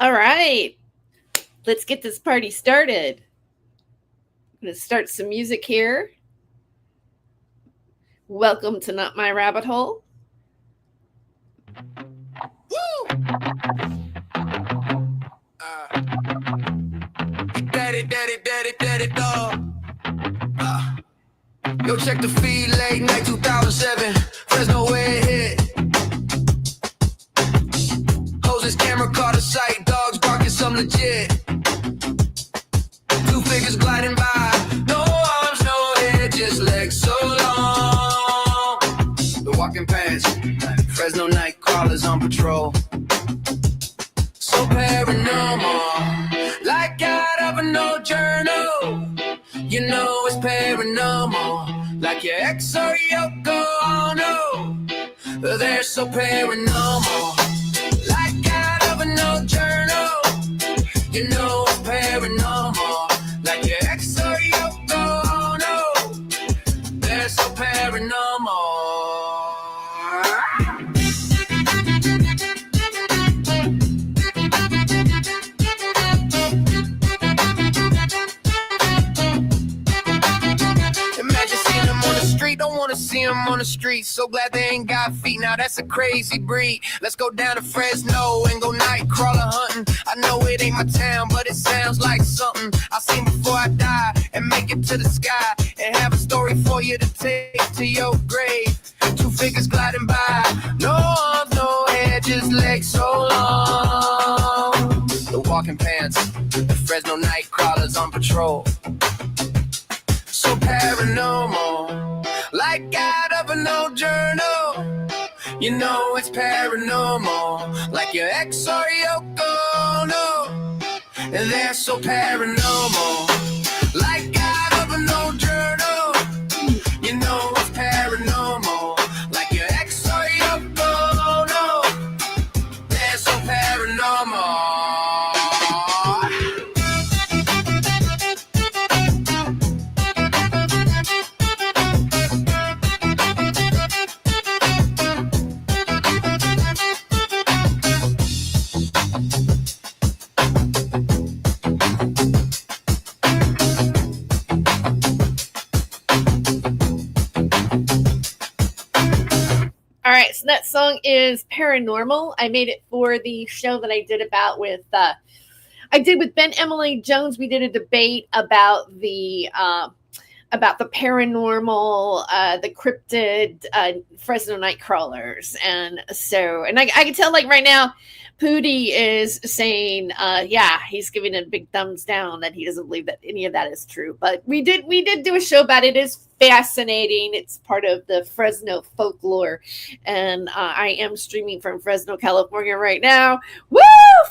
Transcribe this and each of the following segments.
All right, let's get this party started. I'm going to start some music here. Welcome to Not My Rabbit Hole. Woo! Daddy, dog. Yo, check the feed, late night 2007. Fresno where it hit. Hoses, camera caught a sight. Dogs barking some legit. Two figures gliding by. No arms, no head, just legs so long. The walking past. Fresno night crawlers on patrol. So paranormal. Like out of an old journal. You know it's paranormal. Like your ex or Yoko Ono. They're so paranormal. Like out of an old journal. You know it's paranormal. Like your ex or Yoko Ono. They're so paranormal. Don't wanna see them on the street. So glad they ain't got feet. Now that's a crazy breed. Let's go down to Fresno and go night crawler hunting. I know it ain't my town, but it sounds like something I seen before I die and make it to the sky and have a story for you to take to your grave. Two figures gliding by. No arms, no hair, just legs so long. The walking pants, the Fresno night crawlers on patrol. So paranormal. Like out of an old journal. You know it's paranormal. Like your ex or Yoko Ono. And they're so paranormal. Like out of an old journal. You know it's paranormal. Like your ex or Yoko Ono. They're so paranormal. All right, so that song is Paranormal. I made it for the show that I did with Ben Emily Jones. We did a debate about the paranormal, the cryptid, Fresno night crawlers, and I can tell like right now, Pootie is saying, yeah, he's giving a big thumbs down that he doesn't believe that any of that is true. But we did do a show about it. It is fascinating. It's part of the Fresno folklore, and I am streaming from Fresno, California right now. Woo!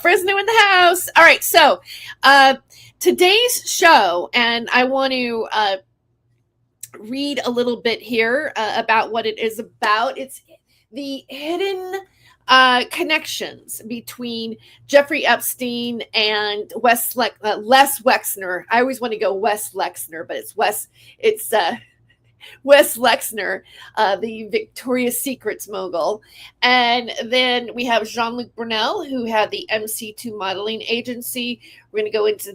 Fresno in the house. All right, so today's show, and I want to read a little bit here about what it is about. It's the hidden connections between Jeffrey Epstein and Les Wexner. I always want to go Wes Lexner, but it's Wes Lexner, the Victoria's Secrets mogul. And then we have Jean-Luc Brunel, who had the MC2 modeling agency. We're going to go into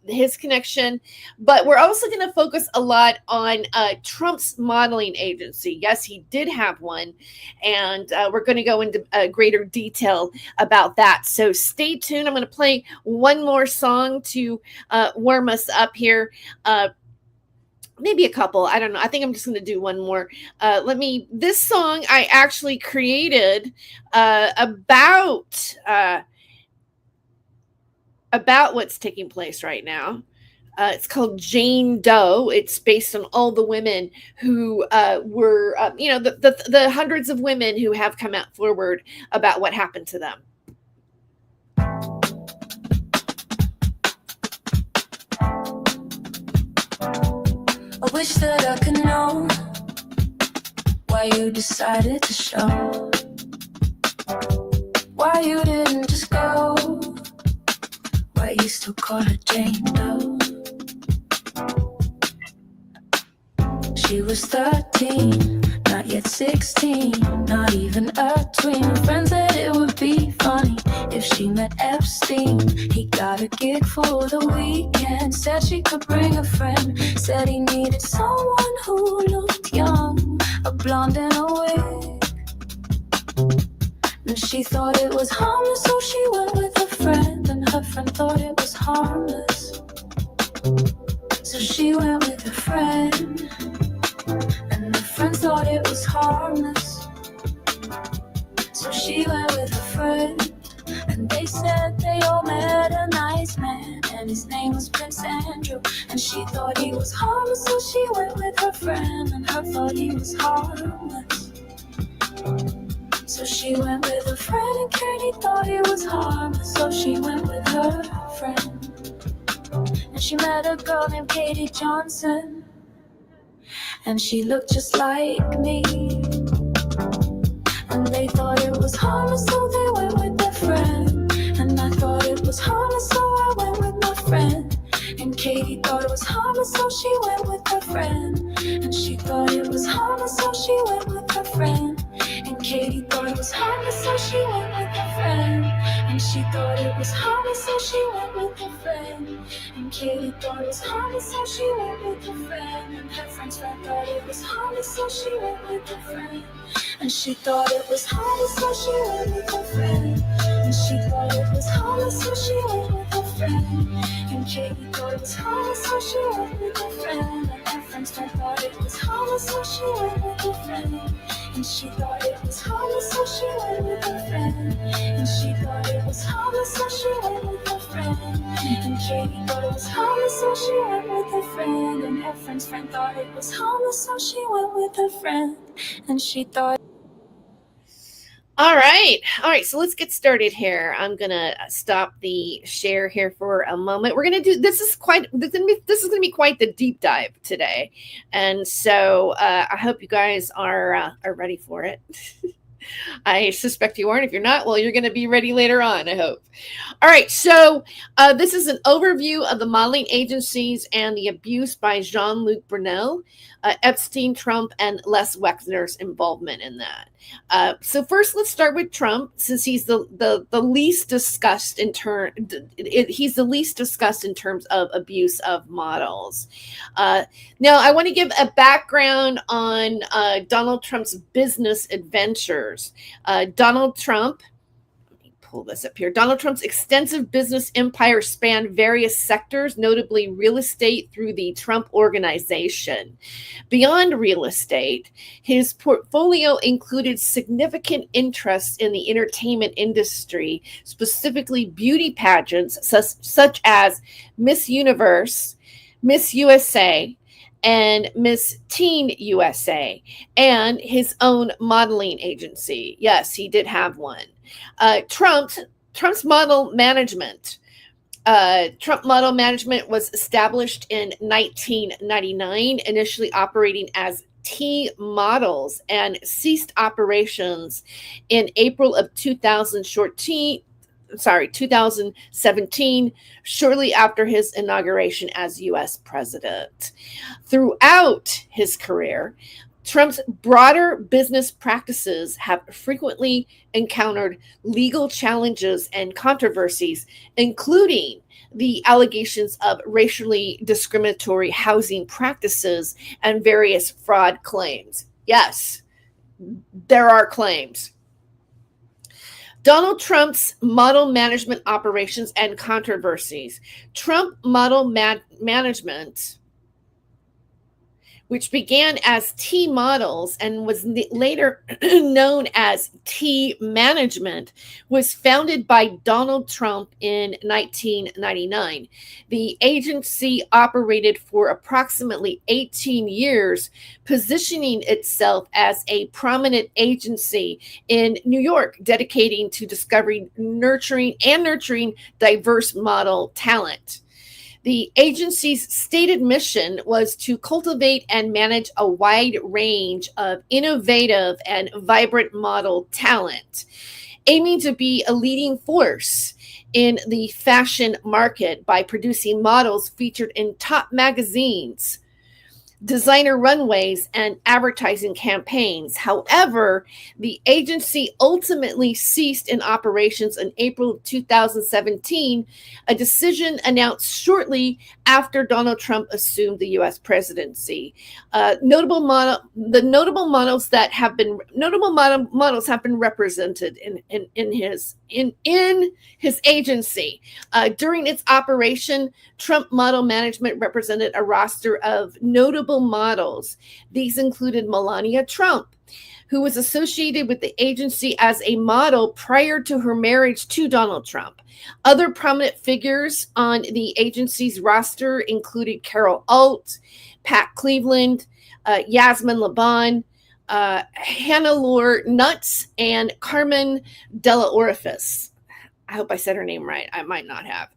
his connection. But we're also going to focus a lot on Trump's modeling agency. Yes, he did have one. And we're going to go into greater detail about that. So stay tuned. I'm going to play one more song to warm us up here. Maybe a couple. I don't know. I think I'm just going to do one more. This song I actually created about what's taking place right now. It's called Jane Doe. It's based on all the women who were, the hundreds of women who have come out forward about what happened to them. I wish that I could know why you decided to show, why you didn't just go, why you still call her Jane Doe. She was 13, not yet 16, not even a tween. Friends said it would be funny if she met Epstein. He got a gig for the weekend. Said she could bring a friend. Said he needed someone who looked young, a blonde and a wig. And she thought it was harmless, so she went with a friend. And her friend thought it was harmless, so she went with a friend. And the friend thought it was harmless, so she went with a friend. And they said they all met a nice man, and his name was Prince Andrew. And she thought he was harmless, so she went with her friend. And her thought he was harmless, so she went with a friend. And Katie thought he was harmless, so she went with her friend. And she met a girl named Katie Johnson, and she looked just like me. And they thought it was harmless, so they went with their friend. And I thought it was harmless, so I went with my friend. And Katie thought it was harmless, so she went with her friend. And she thought it was harmless, so she went with her friend. And Katie thought it was harmless, so she went with her friend. And she thought it was harmless, so she went with her friend. And Katie thought it was harmless, so she went with her friend. And her friend's friend thought it was harmless, so she went with her friend. And she thought it was harmless, so she went with her friend. And she thought it was harmless, so she went with her friend. And Katie thought it was harmless, so she went with her friend. And her friend's friend thought it was harmless, so she went with her friend. And she thought it was harmless, so she went with her friend. And she thought it was harmless, so she went with her friend. And Katie thought it was harmless, so she went with her friend. And her friend's friend thought it was harmless, so she went with her friend. And she thought. All right. So let's get started here. I'm going to stop the share here for a moment. We're going to do, this is going to be quite the deep dive today. And so I hope you guys are ready for it. I suspect you aren't. If you're not, well, you're going to be ready later on, I hope. All right. So this is an overview of the modeling agencies and the abuse by Jean-Luc Brunel, Epstein, Trump, and Les Wexner's involvement in that. So first, let's start with Trump, since he's the least discussed in he's the least discussed in terms of abuse of models. Now, I want to give a background on Donald Trump's business adventures. Donald Trump. Pull this up here. Donald Trump's extensive business empire spanned various sectors, notably real estate through the Trump Organization. Beyond real estate, his portfolio included significant interests in the entertainment industry, specifically beauty pageants such as Miss Universe, Miss USA, and Miss Teen USA, and his own modeling agency. Yes, he did have one. Trump's model management. Trump Model Management was established in 1999, initially operating as T Models, and ceased operations in April of 2017, shortly after his inauguration as U.S. president. Throughout his career, Trump's broader business practices have frequently encountered legal challenges and controversies, including the allegations of racially discriminatory housing practices and various fraud claims. Yes, there are claims. Donald Trump's model management operations and controversies. Trump Model Management, which began as T Models and was later known as T Management, was founded by Donald Trump in 1999. The agency operated for approximately 18 years, positioning itself as a prominent agency in New York, dedicating to discovering, nurturing diverse model talent. The agency's stated mission was to cultivate and manage a wide range of innovative and vibrant model talent, aiming to be a leading force in the fashion market by producing models featured in top magazines designer runways, and advertising campaigns. However, the agency ultimately ceased in operations in April of 2017, a decision announced shortly after Donald Trump assumed the U.S. presidency. Notable models have been represented in his agency. During its operation, Trump Model Management represented a roster of notable models. These included Melania Trump, who was associated with the agency as a model prior to her marriage to Donald Trump. Other prominent figures on the agency's roster included Carol Alt, Pat Cleveland, Yasmin Laban, Hannelore Nuts, and Carmen Della Orifice. I hope I said her name right. I might not have.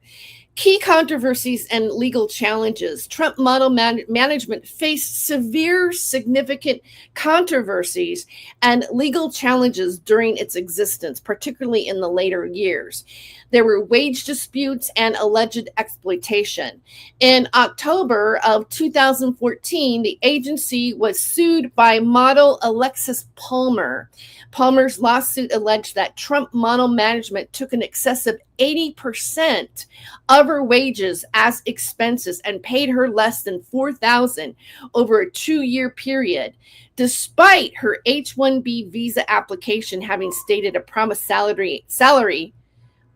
Key controversies and legal challenges. Trump Model Management faced severe, significant controversies and legal challenges during its existence, particularly in the later years. There were wage disputes and alleged exploitation. In October of 2014, the agency was sued by model Alexis Palmer. Palmer's lawsuit alleged that Trump Model Management took an excessive 80% of her wages as expenses and paid her less than $4,000 over a 2-year period, despite her H-1B visa application having stated a promised salary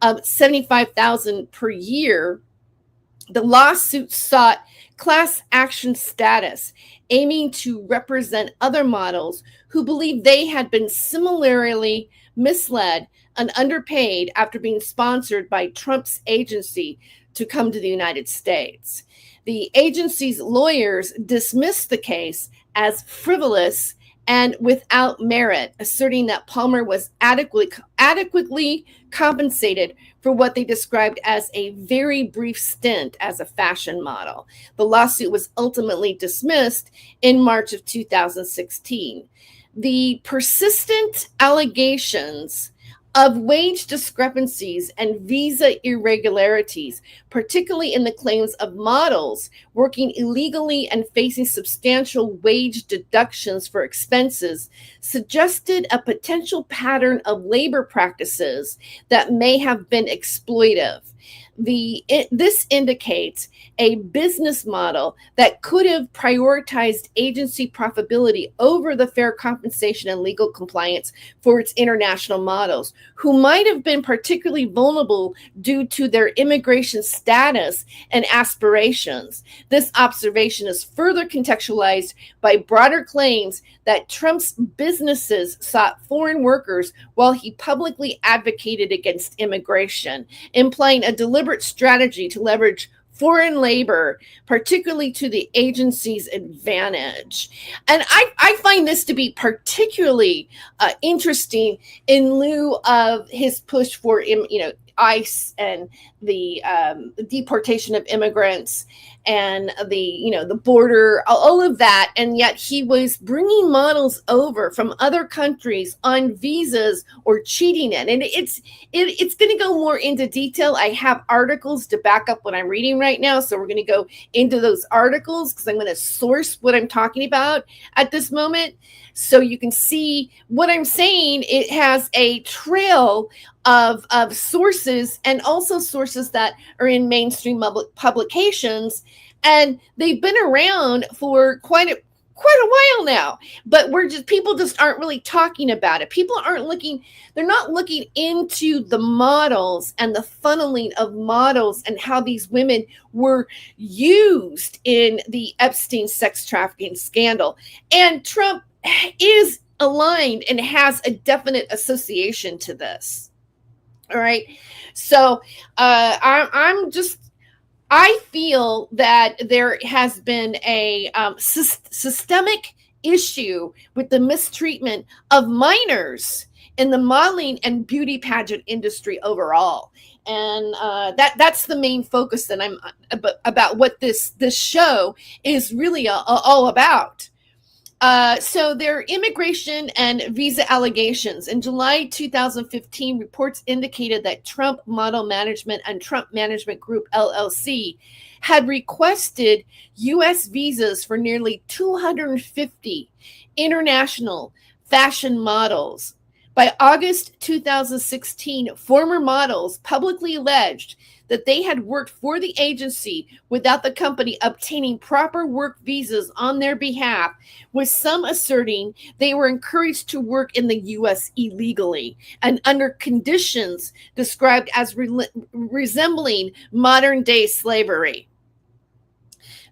of $75,000 per year. The lawsuit sought class action status, aiming to represent other models who believed they had been similarly misled and underpaid after being sponsored by Trump's agency to come to the United States. The agency's lawyers dismissed the case as frivolous and without merit, asserting that Palmer was adequately compensated for what they described as a very brief stint as a fashion model. The lawsuit was ultimately dismissed in March of 2016. The persistent allegations of wage discrepancies and visa irregularities, particularly in the claims of models working illegally and facing substantial wage deductions for expenses, suggested a potential pattern of labor practices that may have been exploitive. This indicates a business model that could have prioritized agency profitability over the fair compensation and legal compliance for its international models, who might have been particularly vulnerable due to their immigration status and aspirations. This observation is further contextualized by broader claims that Trump's businesses sought foreign workers while he publicly advocated against immigration, implying a deliberate strategy to leverage foreign labor, particularly to the agency's advantage. And I find this to be particularly interesting in lieu of his push for, ICE and the deportation of immigrants and the border, all of that. And yet he was bringing models over from other countries on visas or cheating it. And it's going to go more into detail. I have articles to back up what I'm reading right now. So we're going to go into those articles because I'm going to source what I'm talking about at this moment. So you can see what I'm saying. It has a trail of sources, and also sources that are in mainstream publications, and they've been around for quite a while now. But people just aren't really talking about it. People aren't looking. They're not looking into the models and the funneling of models and how these women were used in the Epstein sex trafficking scandal. And Trump is aligned and has a definite association to this. All right. So I feel that there has been a systemic issue with the mistreatment of minors in the modeling and beauty pageant industry overall. And that's the main focus that I'm about what this show is really all about. So their immigration and visa allegations. In July 2015, reports indicated that Trump Model Management and Trump Management Group, LLC, had requested U.S. visas for nearly 250 international fashion models. By August 2016, former models publicly alleged that they had worked for the agency without the company obtaining proper work visas on their behalf, with some asserting they were encouraged to work in the U.S. illegally and under conditions described as resembling modern-day slavery.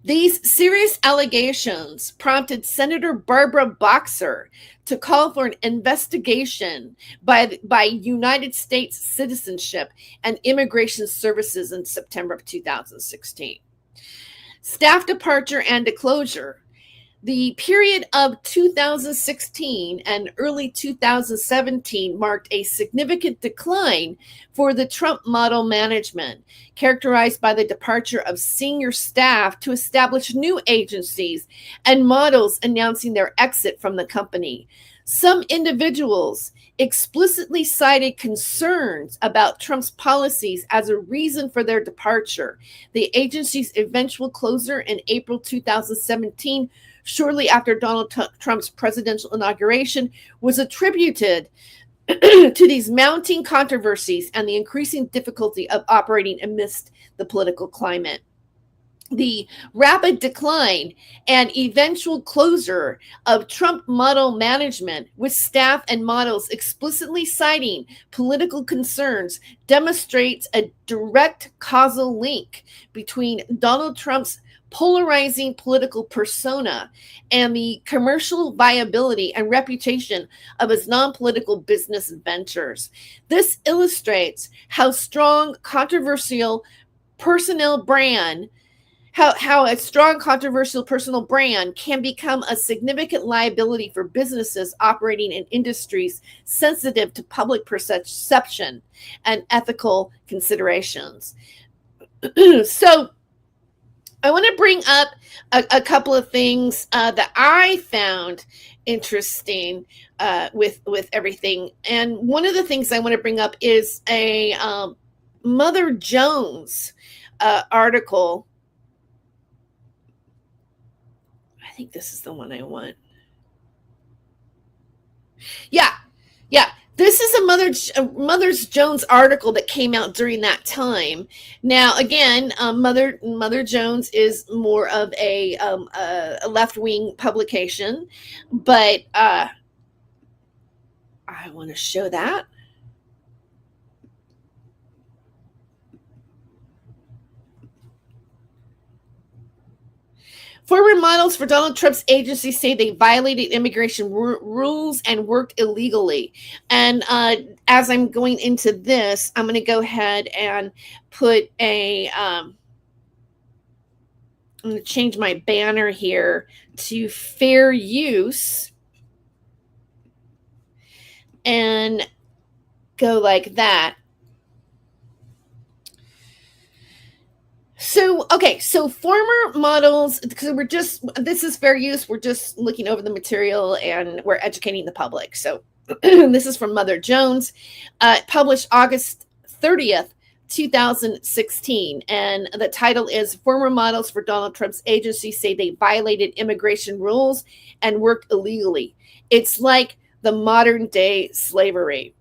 These serious allegations prompted Senator Barbara Boxer to call for an investigation by United States Citizenship and Immigration Services in September of 2016. Staff departure and disclosure. The period of 2016 and early 2017 marked a significant decline for the Trump Model Management, characterized by the departure of senior staff to establish new agencies and models announcing their exit from the company. Some individuals explicitly cited concerns about Trump's policies as a reason for their departure. The agency's eventual closure in April 2017, shortly after Donald Trump's presidential inauguration, was attributed to these mounting controversies and the increasing difficulty of operating amidst the political climate. The rapid decline and eventual closure of Trump Model Management, with staff and models explicitly citing political concerns, demonstrates a direct causal link between Donald Trump's polarizing political persona and the commercial viability and reputation of his non-political business ventures. This illustrates how strong controversial personal brand how a strong controversial personal brand can become a significant liability for businesses operating in industries sensitive to public perception and ethical considerations. So I want to bring up a couple of things that I found interesting with everything. And one of the things I want to bring up is a Mother Jones article. I think this is the one I want. Yeah. This is a Mother's Jones article that came out during that time. Now, again, Mother Jones is more of a left-wing publication, but I want to show that. Former models for Donald Trump's agency say they violated immigration rules and worked illegally. And as I'm going into this, I'm going to go ahead and put I'm going to change my banner here to fair use and go like that. So, okay, so former models, because this is fair use. We're just looking over the material and we're educating the public. So this is from Mother Jones, published August 30th, 2016. And the title is Former Models for Donald Trump's Agency Say They Violated Immigration Rules and Worked Illegally. It's like the modern day slavery.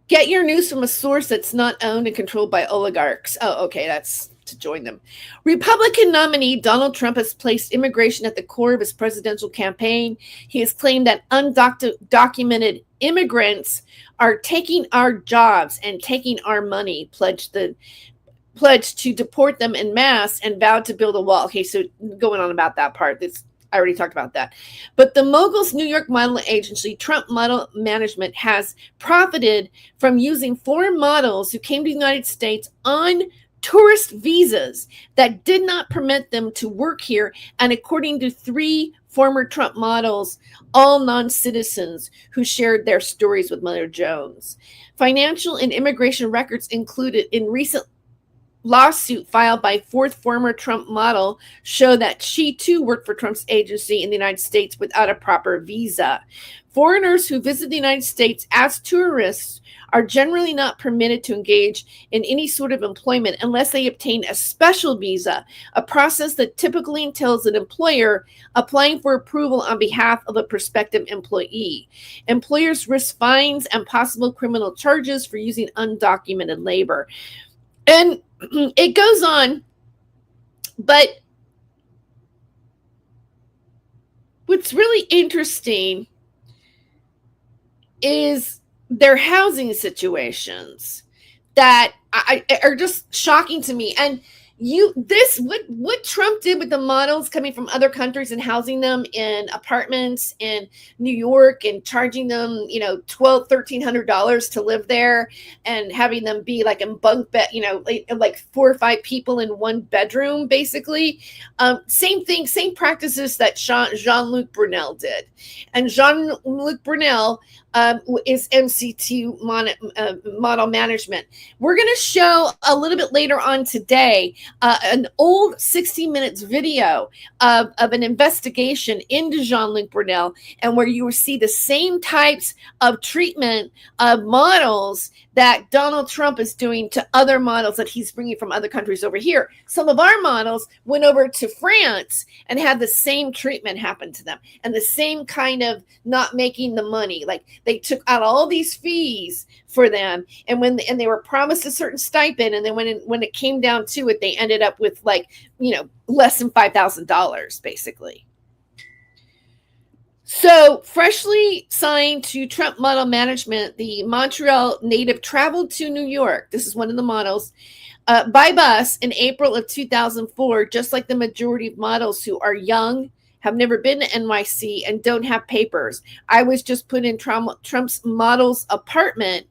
Get your news from a source that's not owned and controlled by oligarchs. Oh, okay, that's to join them. Republican nominee Donald Trump has placed immigration at the core of his presidential campaign. He has claimed that undocumented immigrants are taking our jobs and taking our money, pledged to deport them en masse, and vowed to build a wall. Okay, so going on about that part, I already talked about that. But the mogul's New York modeling agency, Trump Model Management, has profited from using foreign models who came to the United States on tourist visas that did not permit them to work here. And according to 3 former Trump models, all non-citizens who shared their stories with Mother Jones. Financial and immigration records included in recent lawsuit filed by fourth former Trump model show that she too worked for Trump's agency in the United States without a proper visa. Foreigners who visit the United States as tourists are generally not permitted to engage in any sort of employment unless they obtain a special visa, a process that typically entails an employer applying for approval on behalf of a prospective employee. Employers risk fines and possible criminal charges for using undocumented labor. And it goes on, but what's really interesting is their housing situations that are just shocking to me. And what Trump did with the models coming from other countries and housing them in apartments in New York and charging them, $1,200-$1,300 to live there and having them be like in bunk bed, like 4 or 5 people in one bedroom, basically. Same thing, same practices that Jean-Luc Brunel did. And Jean-Luc Brunel is MCT model management. We're going to show a little bit later on today an old 60 Minutes video of an investigation into Jean-Luc Brunel, and where you will see the same types of treatment of models that Donald Trump is doing to other models that he's bringing from other countries over here. Some of our models went over to France and had the same treatment happen to them and the same kind of not making the money. Like they took out all these fees for them, and they were promised a certain stipend, and then when it came down to it, they ended up with less than $5,000 basically. So, freshly signed to Trump model management, the Montreal native traveled to New York. This is one of the models by bus in April of 2004, just like the majority of models who are young, have never been to NYC, and don't have papers. I was just put in Trump's model's apartment.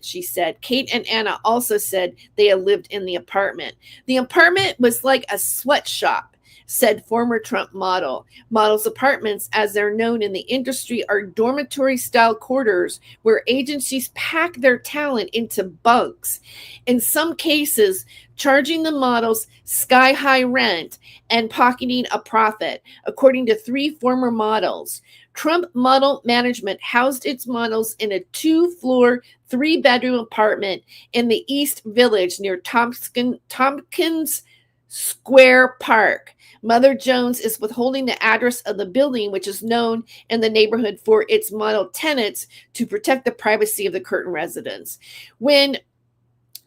She said. Kate and Anna also said they had lived in the apartment. The apartment was like a sweatshop, said former Trump model. Models' apartments, as they're known in the industry, are dormitory-style quarters where agencies pack their talent into bunks. In some cases, charging the models sky-high rent and pocketing a profit, according to 3 former models. Trump Model Management housed its models in a 2-floor, 3-bedroom apartment in the East Village near Tompkins Square Park. Mother Jones is withholding the address of the building, which is known in the neighborhood for its model tenants, to protect the privacy of the Curtin residents. When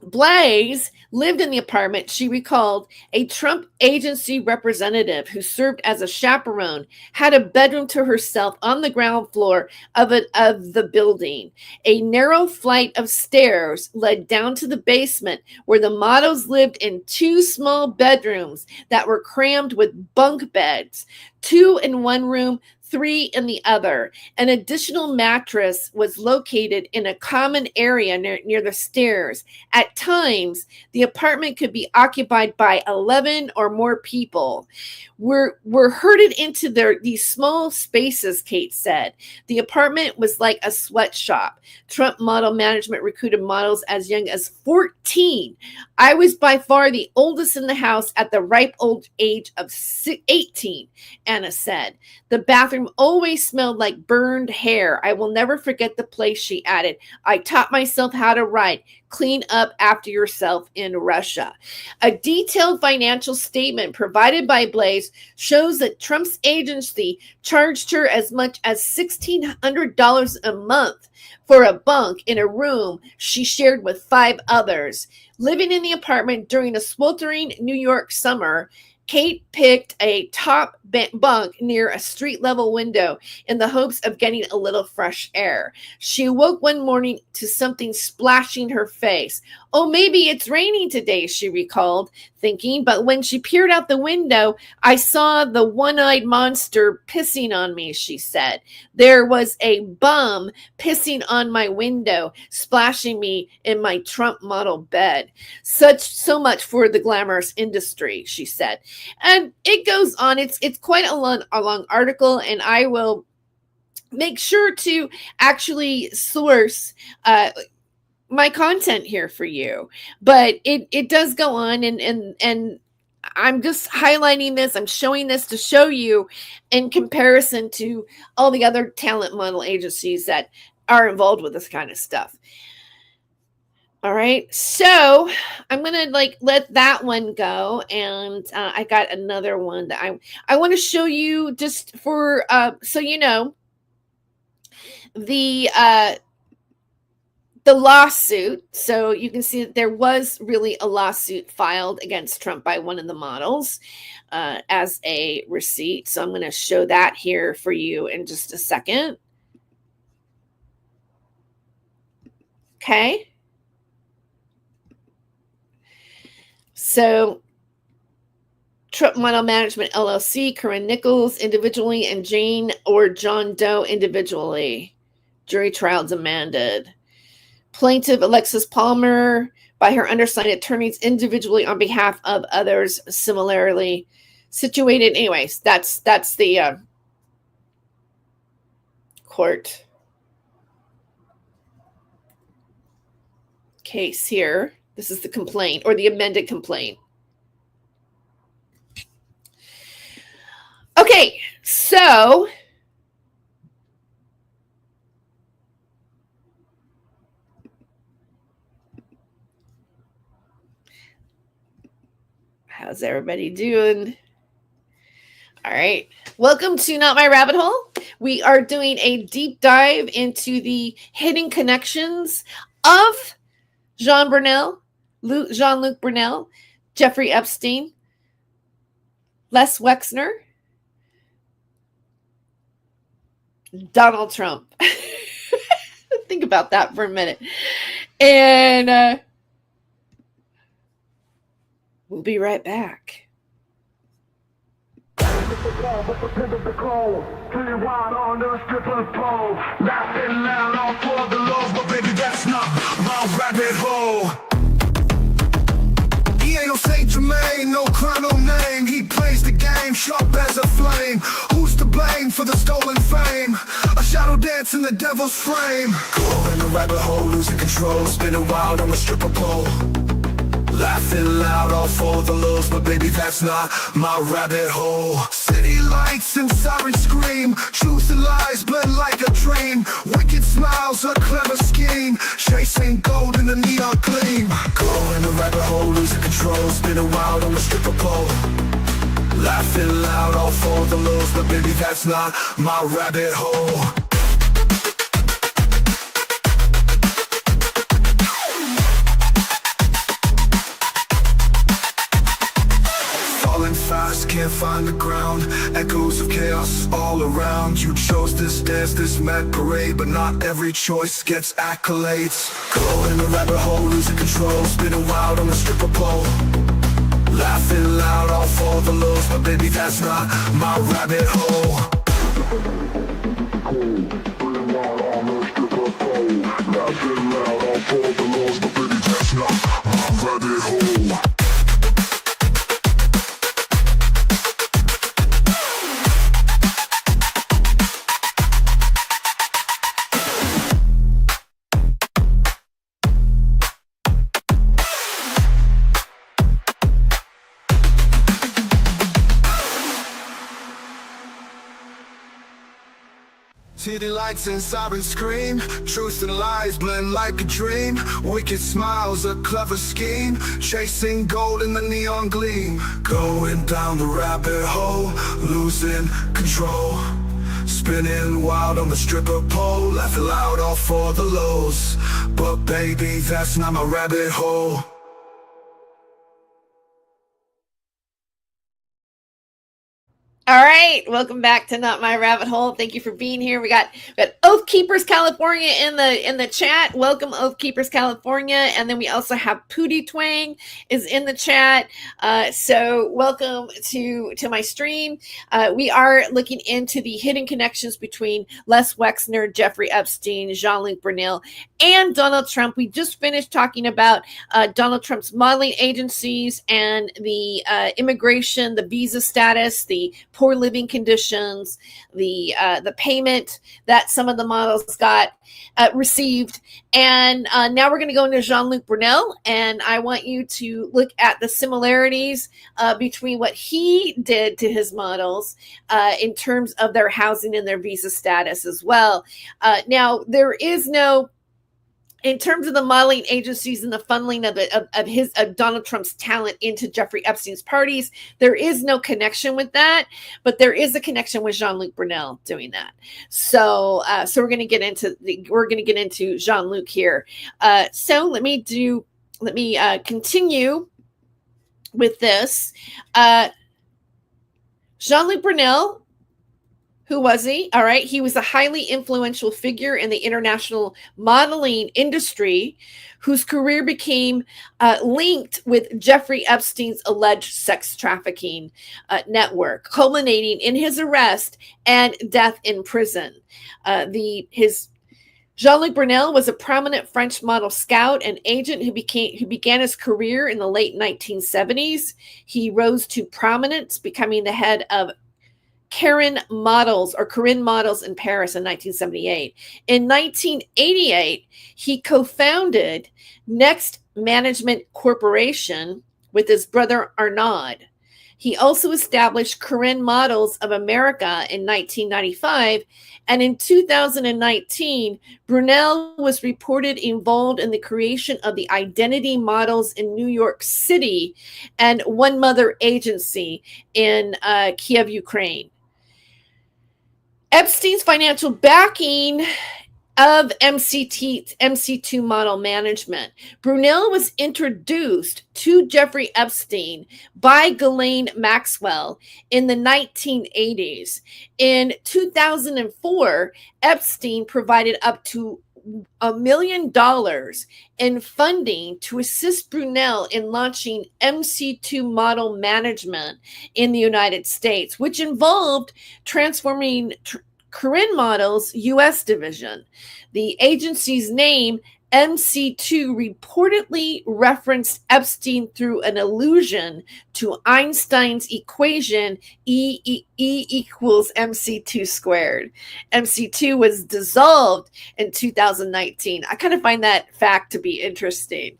Blaze lived in the apartment, she recalled, a Trump agency representative who served as a chaperone had a bedroom to herself on the ground floor of the building. A narrow flight of stairs led down to the basement, where the models lived in 2 small bedrooms that were crammed with bunk beds, 2 in one room, 3 in the other. An additional mattress was located in a common area near the stairs. At times, the apartment could be occupied by 11 or more people. We're herded into these small spaces, Kate said. The apartment was like a sweatshop. Trump Model Management recruited models as young as 14. I was by far the oldest in the house at the ripe old age of 18, Anna said. The bathroom always smelled like burned hair. I will never forget the place, she added. I taught myself how to write. Clean up after yourself in Russia. A detailed financial statement provided by Blaze shows that Trump's agency charged her as much as $1,600 a month for a bunk in a room she shared with 5 others. Living in the apartment during a sweltering New York summer, Kate picked a top bunk near a street-level window in the hopes of getting a little fresh air. She awoke one morning to something splashing her face. Oh, maybe it's raining today, she recalled, thinking, but when she peered out the window, I saw the one-eyed monster pissing on me, she said. There was a bum pissing on my window, splashing me in my Trump model bed. So much for the glamorous industry, she said. And it goes on. It's quite a long article, and I will make sure to actually source my content here for you, but it does go on, and I'm just highlighting this. I'm showing this to show you in comparison to all the other talent model agencies that are involved with this kind of stuff. All right, so I'm gonna let that one go, and I got another one that I want to show you just for so you know the lawsuit. So you can see that there was really a lawsuit filed against Trump by one of the models as a receipt. So I'm going to show that here for you in just a second. Okay. So Trump Model Management LLC, Corinne Nichols individually, and Jane or John Doe individually. Jury trial demanded. Plaintiff Alexis Palmer by her undersigned attorneys individually on behalf of others similarly situated. Anyways, that's the court case here. This is the complaint or the amended complaint. Okay, so how's everybody doing? All right. Welcome to Not My Rabbit Hole. We are doing a deep dive into the hidden connections of Jean-Luc Brunel, Jeffrey Epstein, Les Wexner, Donald Trump. Think about that for a minute. And we'll be right back. He ain't no Saint Germain, no crown, no name. He plays the game sharp as a flame. Who's to blame for the stolen fame? A shadow dance in the devil's frame. Go in the rabbit hole, losing control, spinning wild on a stripper pole. Laughing loud, all for the lows, but baby, that's not my rabbit hole. City lights and sirens scream, truth and lies blend like a dream. Wicked smiles, a clever scheme, chasing gold in the neon gleam. Go in the rabbit hole, losing control, spinning wild on the stripper pole. Laughing loud, all for the lows, but baby, that's not my rabbit hole. Fast, can't find the ground. Echoes of chaos all around. You chose this dance, this mad parade, but not every choice gets accolades. Go in the rabbit hole, losing control, spinning wild on the stripper pole. Laughing loud, all for the lows, but baby, that's not my rabbit hole. Spinning wild on the stripper pole. Laughing loud, all for the lows, but baby, that's not my rabbit hole. City lights and sirens scream, truth and lies blend like a dream. Wicked smiles, a clever scheme, chasing gold in the neon gleam. Going down the rabbit hole, losing control, spinning wild on the stripper pole. Laughing loud, all for the lows, but baby, that's not my rabbit hole. All right, welcome back to Not My Rabbit Hole. Thank you for being here. We got Oath Keepers California in the chat. Welcome, Oath Keepers California, and then we also have Pootie Twang is in the chat. So welcome to my stream. We are looking into the hidden connections between Les Wexner, Jeffrey Epstein, Jean-Luc Brunel, and Donald Trump. We just finished talking about Donald Trump's modeling agencies and the immigration, the visa status, the poor living conditions, the payment that some of the models got received. And now we're going to go into Jean-Luc Brunel, and I want you to look at the similarities between what he did to his models in terms of their housing and their visa status as well. Now, there is no, in terms of the modeling agencies and the funneling of Donald Trump's talent into Jeffrey Epstein's parties, there is no connection with that, but there is a connection with Jean-Luc Brunel doing that. So we're going to get into Jean-Luc here. So let me continue with this. Jean-Luc Brunel. Who was he? All right. He was a highly influential figure in the international modeling industry whose career became linked with Jeffrey Epstein's alleged sex trafficking network, culminating in his arrest and death in prison. Jean-Luc Brunel was a prominent French model scout and agent who began his career in the late 1970s. He rose to prominence, becoming the head of Corinne Models in Paris in 1978. In 1988, he co-founded Next Management Corporation with his brother Arnaud. He also established Corinne Models of America in 1995, and in 2019, Brunel was reported involved in the creation of the Identity Models in New York City and One Mother Agency in Kiev, Ukraine. Epstein's financial backing of MC2 model management. Brunel was introduced to Jeffrey Epstein by Ghislaine Maxwell in the 1980s. In 2004, Epstein provided up to $1 million in funding to assist Brunel in launching MC2 model management in the United States, which involved transforming Corinne Models' U.S. division. The agency's name, MC2, reportedly referenced Epstein through an allusion to Einstein's equation E equals MC2 squared. MC2 was dissolved in 2019. I kind of find that fact to be interesting.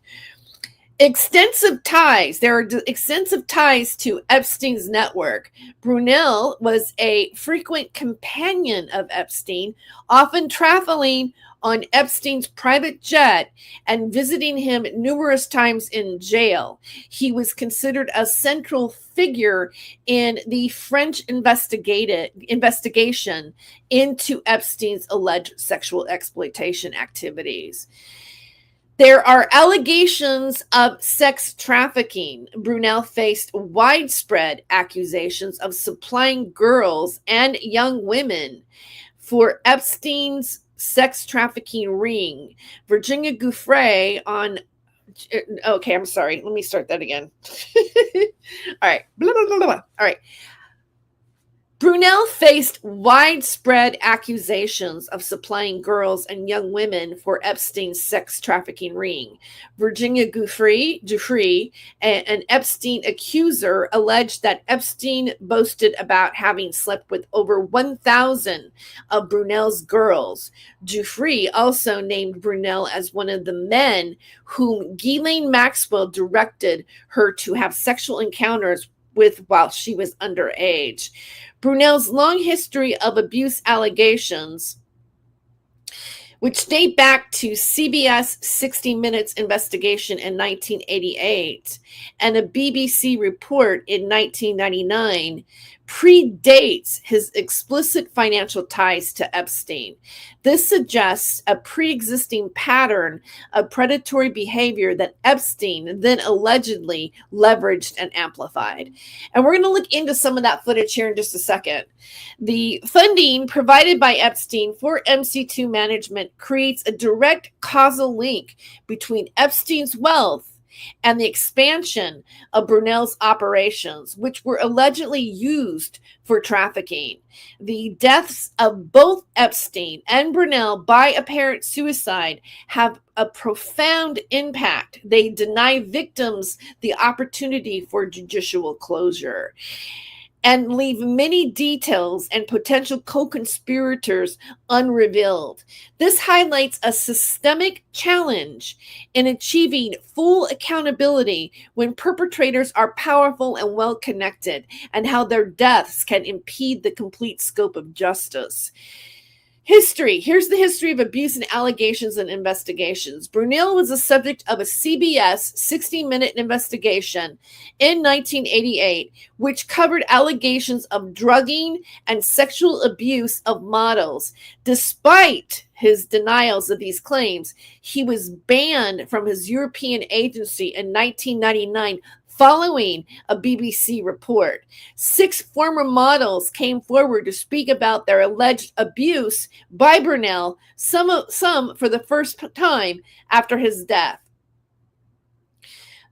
Extensive ties. There are extensive ties to Epstein's network. Brunel was a frequent companion of Epstein, often traveling on Epstein's private jet and visiting him numerous times in jail. He was considered a central figure in the French investigation into Epstein's alleged sexual exploitation activities. There are allegations of sex trafficking. Brunel faced widespread accusations of supplying girls and young women for Epstein's sex trafficking ring. Virginia Giuffre on... Okay, I'm sorry. Let me start that again. All right. Blah, blah, blah, blah. All right. Brunel faced widespread accusations of supplying girls and young women for Epstein's sex trafficking ring. Virginia Giuffre, an Epstein accuser, alleged that Epstein boasted about having slept with over 1,000 of Brunel's girls. Giuffre also named Brunel as one of the men whom Ghislaine Maxwell directed her to have sexual encounters with while she was underage. Brunel's long history of abuse allegations, which date back to CBS 60 Minutes investigation in 1988 and a BBC report in 1999, predates his explicit financial ties to Epstein. This suggests a pre-existing pattern of predatory behavior that Epstein then allegedly leveraged and amplified. And we're going to look into some of that footage here in just a second. The funding provided by Epstein for MC2 management creates a direct causal link between Epstein's wealth and the expansion of Brunel's operations, which were allegedly used for trafficking. The deaths of both Epstein and Brunel by apparent suicide have a profound impact. They deny victims the opportunity for judicial closure. and leave many details and potential co-conspirators unrevealed. This highlights a systemic challenge in achieving full accountability when perpetrators are powerful and well-connected, and how their deaths can impede the complete scope of justice. History. Here's the history of abuse and allegations and investigations. Brunel was the subject of a CBS 60-minute investigation in 1988, which covered allegations of drugging and sexual abuse of models. Despite his denials of these claims, he was banned from his European agency in 1999 following a BBC report. 6 former models came forward to speak about their alleged abuse by Brunel, some for the first time after his death.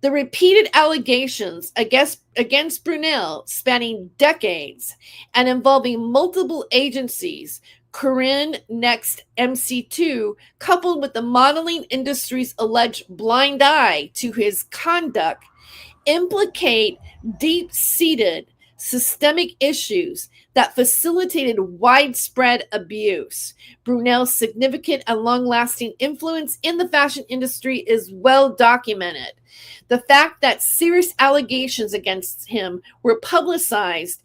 The repeated allegations against Brunel, spanning decades and involving multiple agencies, Corinne, Next, MC2, coupled with the modeling industry's alleged blind eye to his conduct, implicate deep-seated systemic issues that facilitated widespread abuse. Brunel's significant and long-lasting influence in the fashion industry is well documented. The fact that serious allegations against him were publicized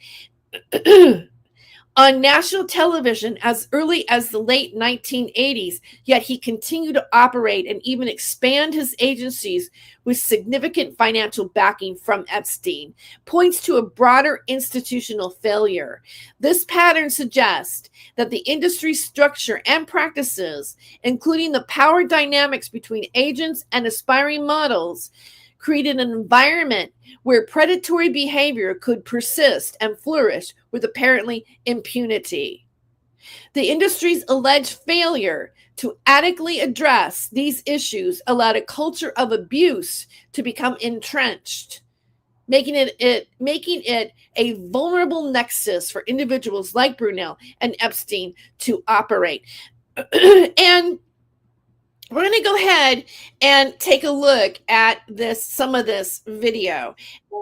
on national television as early as the late 1980s, yet he continued to operate and even expand his agencies with significant financial backing from Epstein, points to a broader institutional failure. This pattern suggests that the industry structure and practices, including the power dynamics between agents and aspiring models, created an environment where predatory behavior could persist and flourish with apparently impunity. The industry's alleged failure to adequately address these issues allowed a culture of abuse to become entrenched, making it a vulnerable nexus for individuals like Brunel and Epstein to operate. And we're going to go ahead and take a look at some of this video. Go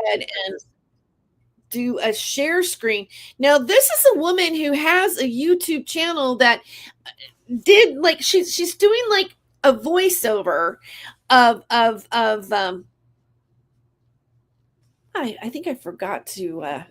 ahead and do a share screen. Now, this is a woman who has a YouTube channel that did she's doing like a voiceover of I think I forgot to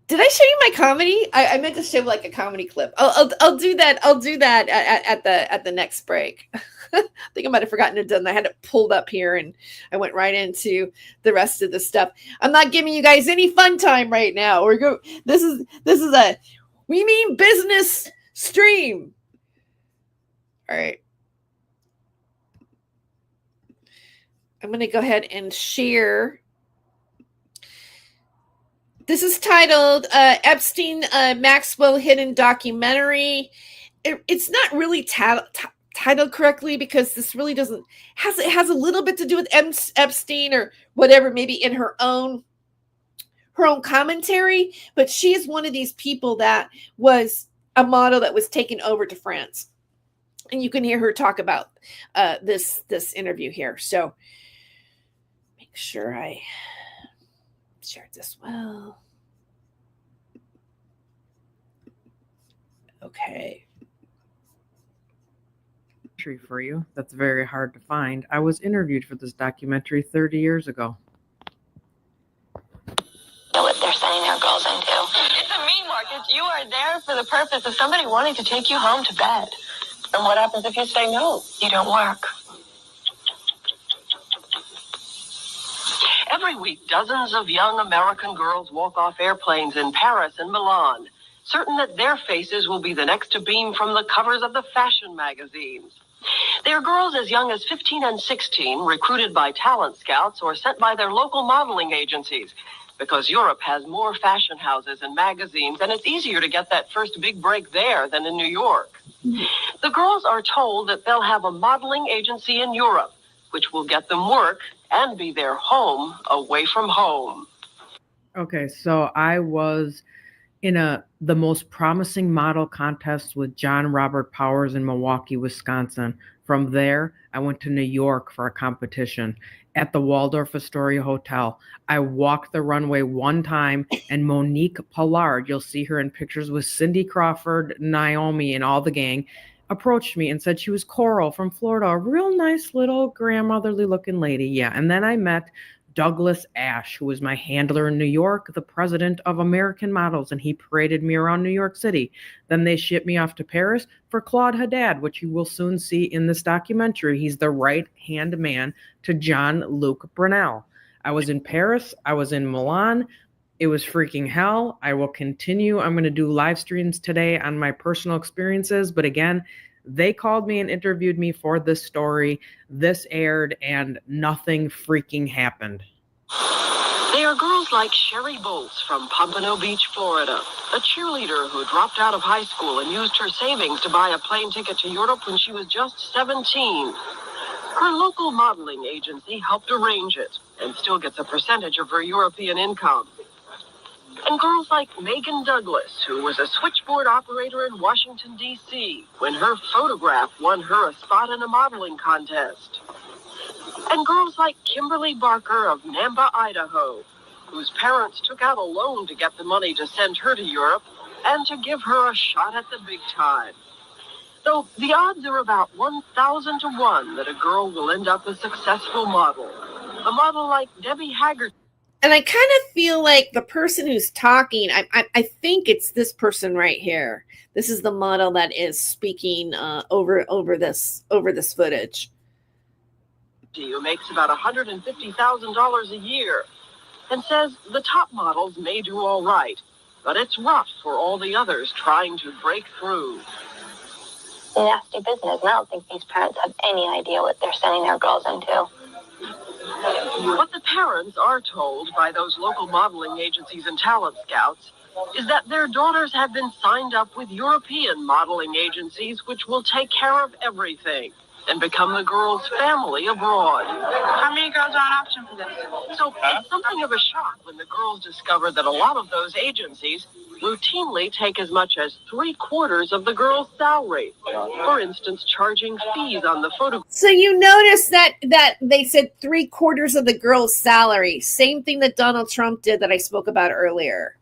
did I show you my comedy? I meant to show like a comedy clip. I'll do that. I'll do that at the next break. I think I might have forgotten to do that. I had it pulled up here and I went right into the rest of the stuff. I'm not giving you guys any fun time right now. This is a we mean business stream. All right. I'm going to go ahead and share. This is titled Epstein Maxwell Hidden Documentary. It's not really titled correctly because this really doesn't has a little bit to do with Epstein or whatever, maybe in her own commentary. But she is one of these people that was a model that was taken over to France, and you can hear her talk about this interview here. So make sure I shared this well. Okay. For you that's very hard to find. I was interviewed for this documentary 30 years ago. Know what they're sending our girls into. It's a meat market. You are there for the purpose of somebody wanting to take you home to bed. And what happens if you say no? You don't work. Every week, dozens of young American girls walk off airplanes in Paris and Milan, certain that their faces will be the next to beam from the covers of the fashion magazines. They are girls as young as 15 and 16, recruited by talent scouts or sent by their local modeling agencies, because Europe has more fashion houses and magazines, and it's easier to get that first big break there than in New York. The girls are told that they'll have a modeling agency in Europe, which will get them work and be their home away from home. Okay, so I was in the most promising model contest with John Robert Powers in Milwaukee, Wisconsin. From there, I went to New York for a competition. at the Waldorf Astoria Hotel. I walked the runway one time, and Monique Pollard, you'll see her in pictures with Cindy Crawford, Naomi, and all the gang, approached me and said she was Coral from Florida, a real nice little grandmotherly looking lady. Yeah. And then I met Douglas Ash, who was my handler in New York, the president of American Models, and he paraded me around New York City. Then they shipped me off to Paris for Claude Haddad, which you will soon see in this documentary. He's the right-hand man to Jean-Luc Brunel. I was in Paris. I was in Milan. It was freaking hell. I will continue. I'm going to do live streams today on my personal experiences. But again, they called me and interviewed me for this story. This aired and nothing freaking happened. They are girls like Sherry Bolts from Pompano Beach, Florida, a cheerleader who dropped out of high school and used her savings to buy a plane ticket to Europe when she was just 17. Her local modeling agency helped arrange it and still gets a percentage of her European income. And girls like Megan Douglas, who was a switchboard operator in Washington, D.C., when her photograph won her a spot in a modeling contest. And girls like Kimberly Barker of Nampa, Idaho, whose parents took out a loan to get the money to send her to Europe and to give her a shot at the big time. Though the odds are about 1,000 to 1 that a girl will end up a successful model. A model like Debbie Haggard. And I kind of feel like the person who's talking, I think it's this person right here. This is the model that is speaking over this footage. Who makes about $150,000 a year and says the top models may do all right, but it's rough for all the others trying to break through. Nasty business, and I don't think these parents have any idea what they're sending their girls into. What the parents are told by those local modeling agencies and talent scouts is that their daughters have been signed up with European modeling agencies which will take care of everything and become the girls' family abroad. How many girls are on option for this? So it's something of a shock when the girls discover that a lot of those agencies routinely take as much as 3/4 of the girl's salary. For instance, charging fees on the photo. So you notice that they said 3/4 of the girl's salary. Same thing that Donald Trump did that I spoke about earlier.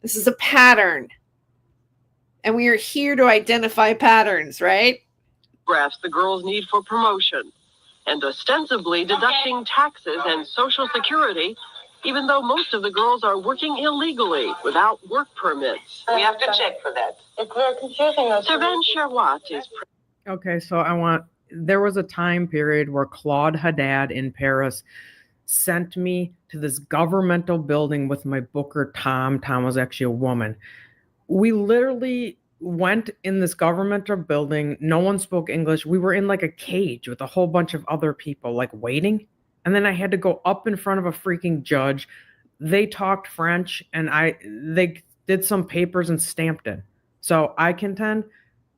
This is a pattern. And we are here to identify patterns, right? Graphs the girls need for promotion, and ostensibly deducting taxes and Social Security, even though most of the girls are working illegally without work permits. We have to check for that. It's very confusing. Servan Sherwat is. Okay, so there was a time period where Claude Haddad in Paris sent me to this governmental building with my booker, Tom. Tom was actually a woman. We literally went in this governmental building. No one spoke English. We were in like a cage with a whole bunch of other people, like waiting. And then I had to go up in front of a freaking judge. They talked French, and they did some papers and stamped it. So I contend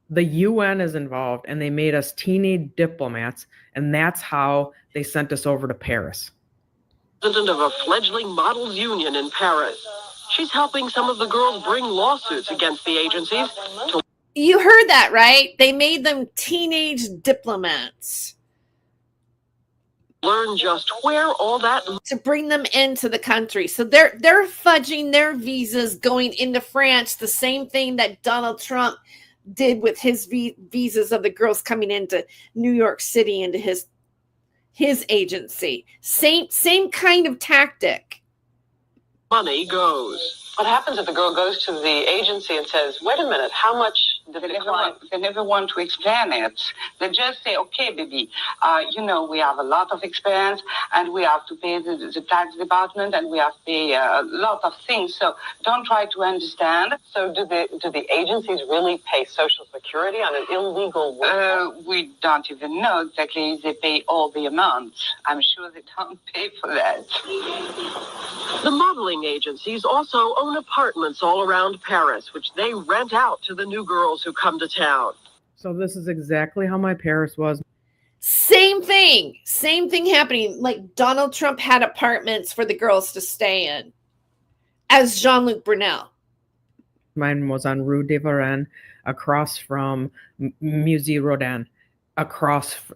the UN is involved, and they made us teenage diplomats, and that's how they sent us over to Paris. President of a fledgling models union in Paris. She's helping some of the girls bring lawsuits against the agencies. You heard that, right? They made them teenage diplomats. Learn just where all that to bring them into the country. So they're fudging their visas going into France, the same thing that Donald Trump did with his visas of the girls coming into New York City into his agency. Same kind of tactic. Money goes. What happens if the girl goes to the agency and says, wait a minute, how much did the client... They never want to explain it. They just say, okay, baby, we have a lot of expense and we have to pay the tax department and we have to pay a lot of things. So don't try to understand. So do the agencies really pay Social Security on an illegal way? We don't even know exactly if they pay all the amounts. I'm sure they don't pay for that. The modeling agencies also own apartments all around Paris, which they rent out to the new girls who come to town. So this is exactly how my Paris was. Same thing happening. Like Donald Trump had apartments for the girls to stay in as Jean-Luc Brunel. Mine was on Rue de Varenne, across from Musée Rodin,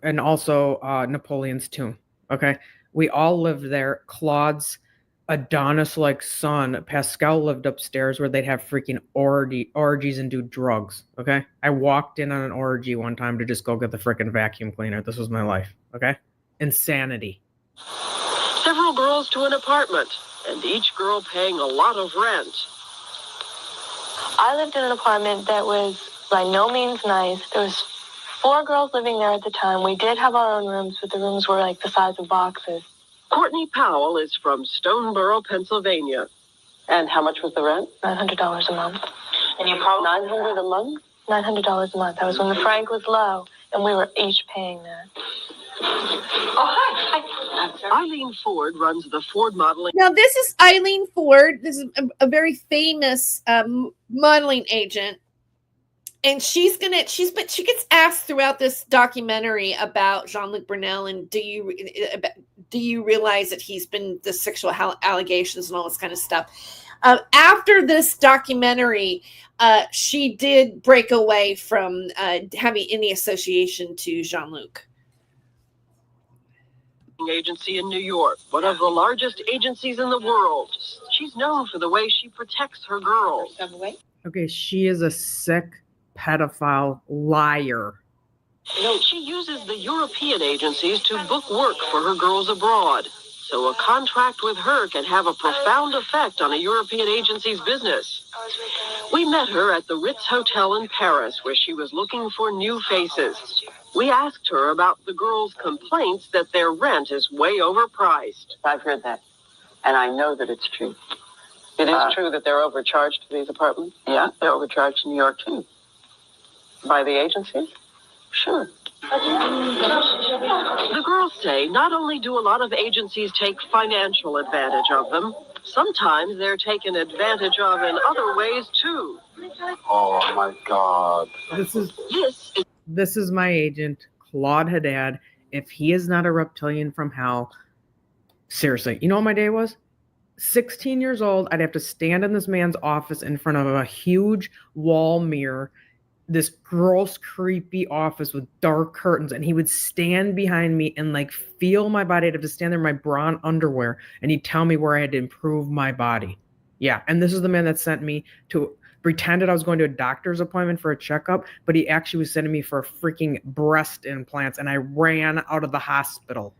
and also Napoleon's tomb. Okay. We all lived there. Claude's Adonis-like son, Pascal, lived upstairs where they'd have freaking orgies and do drugs, okay? I walked in on an orgy one time to just go get the freaking vacuum cleaner. This was my life, okay? Insanity. Several girls to an apartment, and each girl paying a lot of rent. I lived in an apartment that was by no means nice. There was 4 girls living there at the time. We did have our own rooms, but the rooms were like the size of boxes. Courtney Powell is from Stoneboro, Pennsylvania. And how much was the rent? $900 a month. And you probably $900 a month? $900 a month. That was when the franc was low, and we were each paying that. Oh, hi. Eileen Ford runs the Ford modeling. Now, this is Eileen Ford. This is a very famous modeling agent. And she gets asked throughout this documentary about Jean-Luc Brunel and do you realize that he's been the sexual allegations and all this kind of stuff. After this documentary, she did break away from having any association to Jean-Luc. Agency in New York, one of the largest agencies in the world. She's known for the way she protects her girls. Okay, she is a sick pedophile liar. She uses the European agencies to book work for her girls abroad. So a contract with her can have a profound effect on a European agency's business. We met her at the Ritz Hotel in Paris, where she was looking for new faces. We asked her about the girls' complaints that their rent is way overpriced. I've heard that. And I know that it's true. It is true that they're overcharged for these apartments? Yeah, they're overcharged in New York, too. By the agencies? Sure. The girls say not only do a lot of agencies take financial advantage of them, sometimes they're taken advantage of in other ways, too. Oh, my God. This is my agent, Claude Haddad. If he is not a reptilian from hell, seriously, you know what my day was? 16 years old, I'd have to stand in this man's office in front of a huge wall mirror, this gross, creepy office with dark curtains, and he would stand behind me and like feel my body. I'd have to stand there in my bra and underwear, and he'd tell me where I had to improve my body. Yeah, and this is the man that sent me to pretended I was going to a doctor's appointment for a checkup, but he actually was sending me for freaking breast implants, and I ran out of the hospital.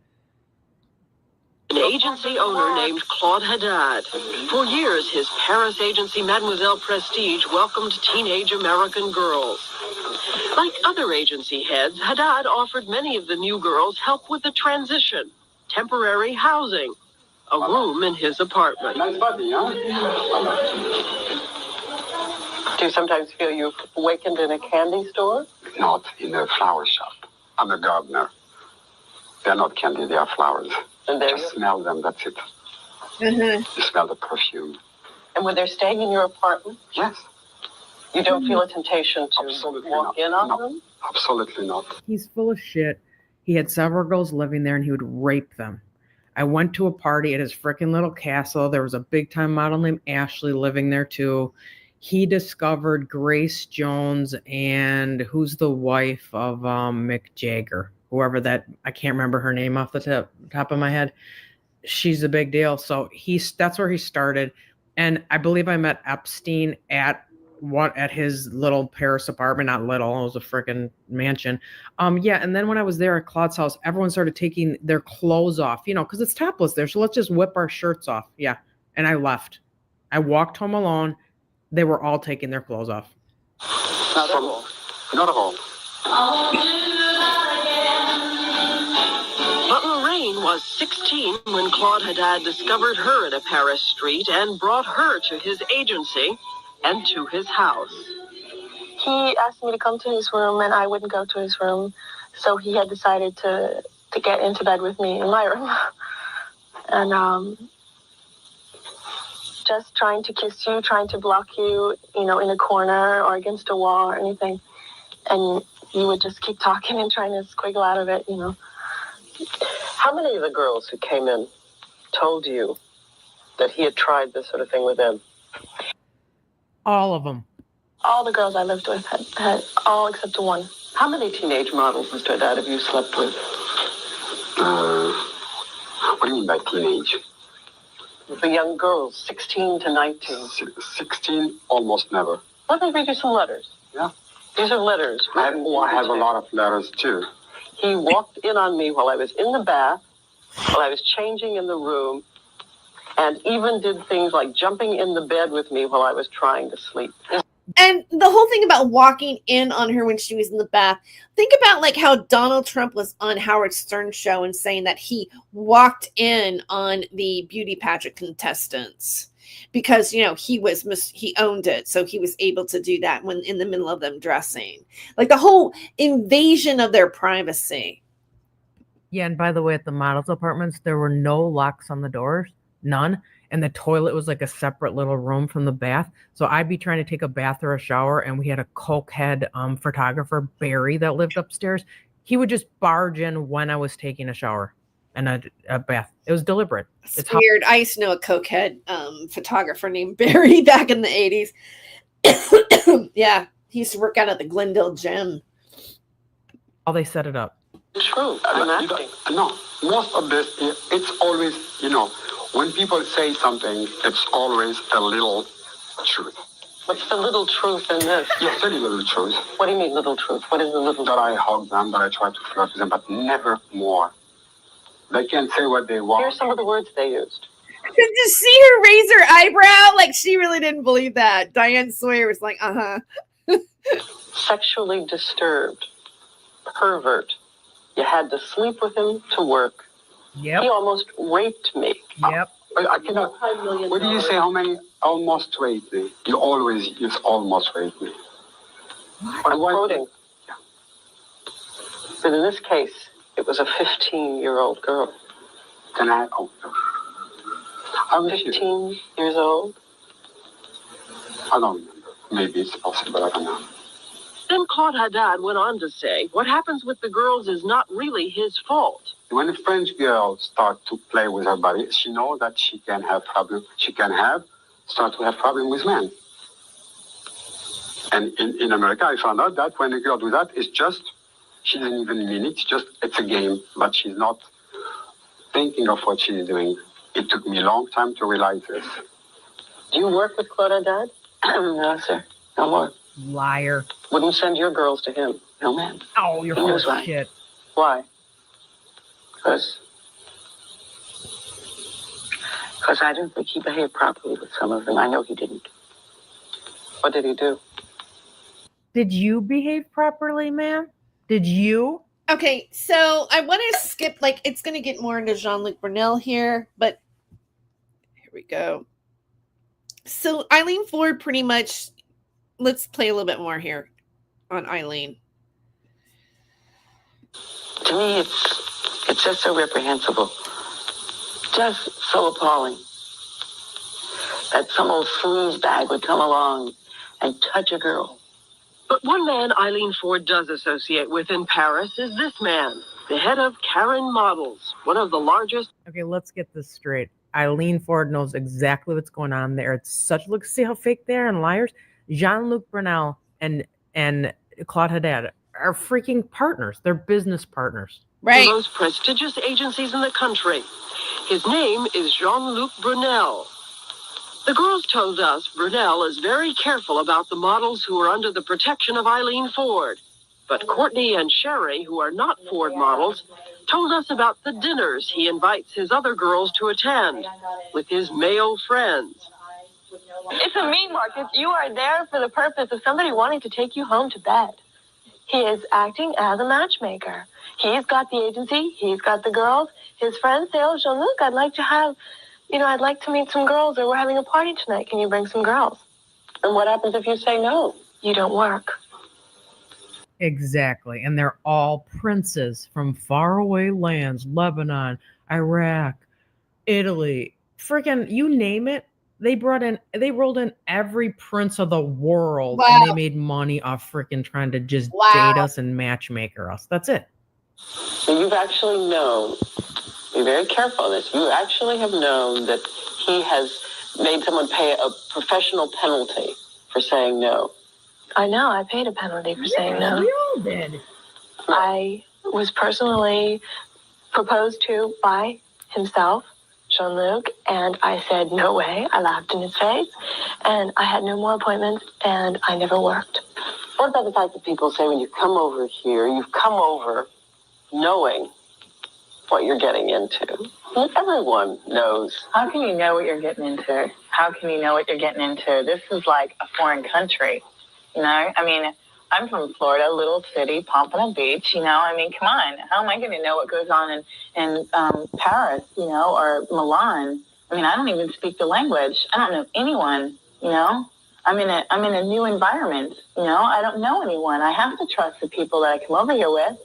An agency owner named Claude Haddad. For years, his Paris agency Mademoiselle Prestige welcomed teenage American girls. Like other agency heads, Haddad offered many of the new girls help with the transition, temporary housing, a room in his apartment. Nice body, huh? Do you sometimes feel you've awakened in a candy store? Not in a flower shop. I'm a gardener. They're not candy, they are flowers. And there Just smell them, that's it. Mm-hmm. You smell the perfume. And when they're staying in your apartment, Yes, you don't feel a temptation to absolutely walk not. in on No, them? absolutely not. He's full of shit. He had several girls living there, and he would rape them. I went to a party at his freaking little castle. There was a big-time model named Ashley living there, too. He discovered Grace Jones and who's the wife of Mick Jagger, whoever that, I can't remember her name off the top of my head. She's a big deal. So that's where he started. And I believe I met Epstein at his little Paris apartment, not little, it was a freaking mansion. Yeah, and then when I was there at Claude's house, everyone started taking their clothes off, because it's topless there. So let's just whip our shirts off. Yeah. And I left. I walked home alone. They were all taking their clothes off. Not at all. Not at all. But Lorraine was 16 when Claude Haddad discovered her at a Paris street and brought her to his agency and to his house. He asked me to come to his room, and I wouldn't go to his room. So he had decided to get into bed with me in my room. And just trying to kiss you, trying to block you, in a corner or against a wall or anything. And you would just keep talking and trying to squiggle out of it, How many of the girls who came in told you that he had tried this sort of thing with them? All of them. All the girls I lived with had all except one. How many teenage models, Mr. Haddad, have you slept with? What do you mean by teenage? The young girls, 16 to 19. 16, almost never. Let me read you some letters. Yeah. These are letters. I have a lot of letters too. He walked in on me while I was in the bath, while I was changing in the room, and even did things like jumping in the bed with me while I was trying to sleep. And the whole thing about walking in on her when she was in the bath, think about like how Donald Trump was on Howard Stern's show and saying that he walked in on the beauty pageant contestants because, you know, he owned it. So he was able to do that when in the middle of them dressing, like the whole invasion of their privacy. Yeah, and by the way, at the models' apartments, there were no locks on the doors, none. And the toilet was like a separate little room from the bath. So I'd be trying to take a bath or a shower, and we had a cokehead photographer, Barry, that lived upstairs. He would just barge in when I was taking a shower and a bath. It was deliberate. It's weird. I used to know a cokehead photographer named Barry back in the 80s. Yeah, he used to work out at the Glendale gym. How they set it up. True. I'm acting. No, most of this, it's always, when people say something, it's always a little truth. What's the little truth in this? Yes, very little truth. What do you mean little truth? What is the little That I hug them, that I try to flirt with them, but never more. They can say what they want. Here's some of the words they used. Did you see her raise her eyebrow? Like she really didn't believe that. Diane Sawyer was like, Sexually disturbed. Pervert. You had to sleep with him to work. Yep. He almost raped me. Yep. I cannot. What do you say? How many almost raped me? You always use almost raped me. I'm quoting. Yeah. But in this case, it was a 15-year-old girl. Can I? Oh, no. I'm 15 years old? I don't remember. Maybe it's possible. I don't know. Then Claude Haddad went on to say, what happens with the girls is not really his fault. When a French girl starts to play with her body, she knows that she can have problem. She can start to have problem with men. And in America, I found out that when a girl do that, it's just, she doesn't even mean it. It's a game, but she's not thinking of what she's doing. It took me a long time to realize this. Do you work with Claude Haddad? No, sir. No more. Liar. Wouldn't send your girls to him. No, ma'am. Oh, you're full of shit. Why? Because I didn't think he behaved properly with some of them. I know he didn't. What did he do? Did you behave properly, ma'am? Did you? Okay, so I want to skip, it's going to get more into Jean-Luc Brunel here, but here we go. So Eileen Ford pretty much, let's play a little bit more here on Eileen. To me, it's just so reprehensible. Just so appalling. That some old sleazebag would come along and touch a girl. But one man Eileen Ford does associate with in Paris is this man, the head of Karen Models, one of the largest. Okay, let's get this straight. Eileen Ford knows exactly what's going on there. It's such, look, see how fake they are and liars? Jean-Luc Brunel and Claude Haddad are freaking partners. They're business partners. Right. The most prestigious agencies in the country. His name is Jean-Luc Brunel. The girls told us Brunel is very careful about the models who are under the protection of Eileen Ford. But Courtney and Sherry, who are not Ford models, told us about the dinners he invites his other girls to attend with his male friends. It's a mean market. You are there for the purpose of somebody wanting to take you home to bed. He is acting as a matchmaker. He's got the agency. He's got the girls. His friends say, oh, Jean-Luc, I'd like to meet some girls, or we're having a party tonight. Can you bring some girls? And what happens if you say no? You don't work. Exactly. And they're all princes from faraway lands, Lebanon, Iraq, Italy, freaking you name it. They rolled in every prince of the world. Wow. And they made money off freaking trying to just date us and matchmaker us. That's it. So you've actually known, be very careful on this, you actually have known that he has made someone pay a professional penalty for saying no. I know. I paid a penalty for saying no. We all did. I was personally proposed to by himself, Jean-Luc, and I said, no way. I laughed in his face, and I had no more appointments, and I never worked. What about the fact that people say when you come over here, you've come over knowing what you're getting into? Everyone knows. How can you know what you're getting into? How can you know what you're getting into? This is like a foreign country, you know? I mean, I'm from Florida, little city, Pompano Beach, you know? I mean, come on. How am I going to know what goes on in Paris, you know, or Milan? I mean, I don't even speak the language. I don't know anyone, you know? I'm in a new environment, you know? I don't know anyone. I have to trust the people that I come over here with.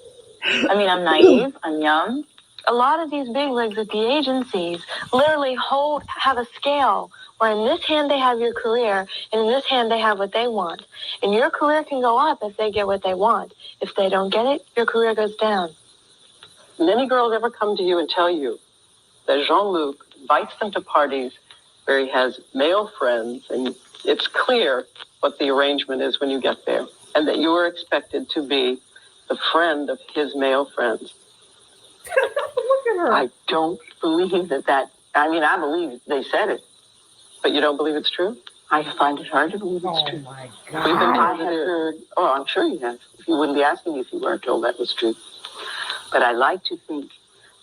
I mean, I'm naive. I'm young. A lot of these bigwigs at the agencies literally have a scale where in this hand they have your career and in this hand they have what they want. And your career can go up if they get what they want. If they don't get it, your career goes down. Many girls ever come to you and tell you that Jean-Luc invites them to parties where he has male friends, and it's clear what the arrangement is when you get there, and that you are expected to be the friend of his male friends. Look at her. I don't believe that. I mean, I believe they said it, but you don't believe it's true? I find it hard to believe it's true. Oh my We've been God. heard. Oh, I'm sure you have. You wouldn't be asking me if you weren't told that was true. But I like to think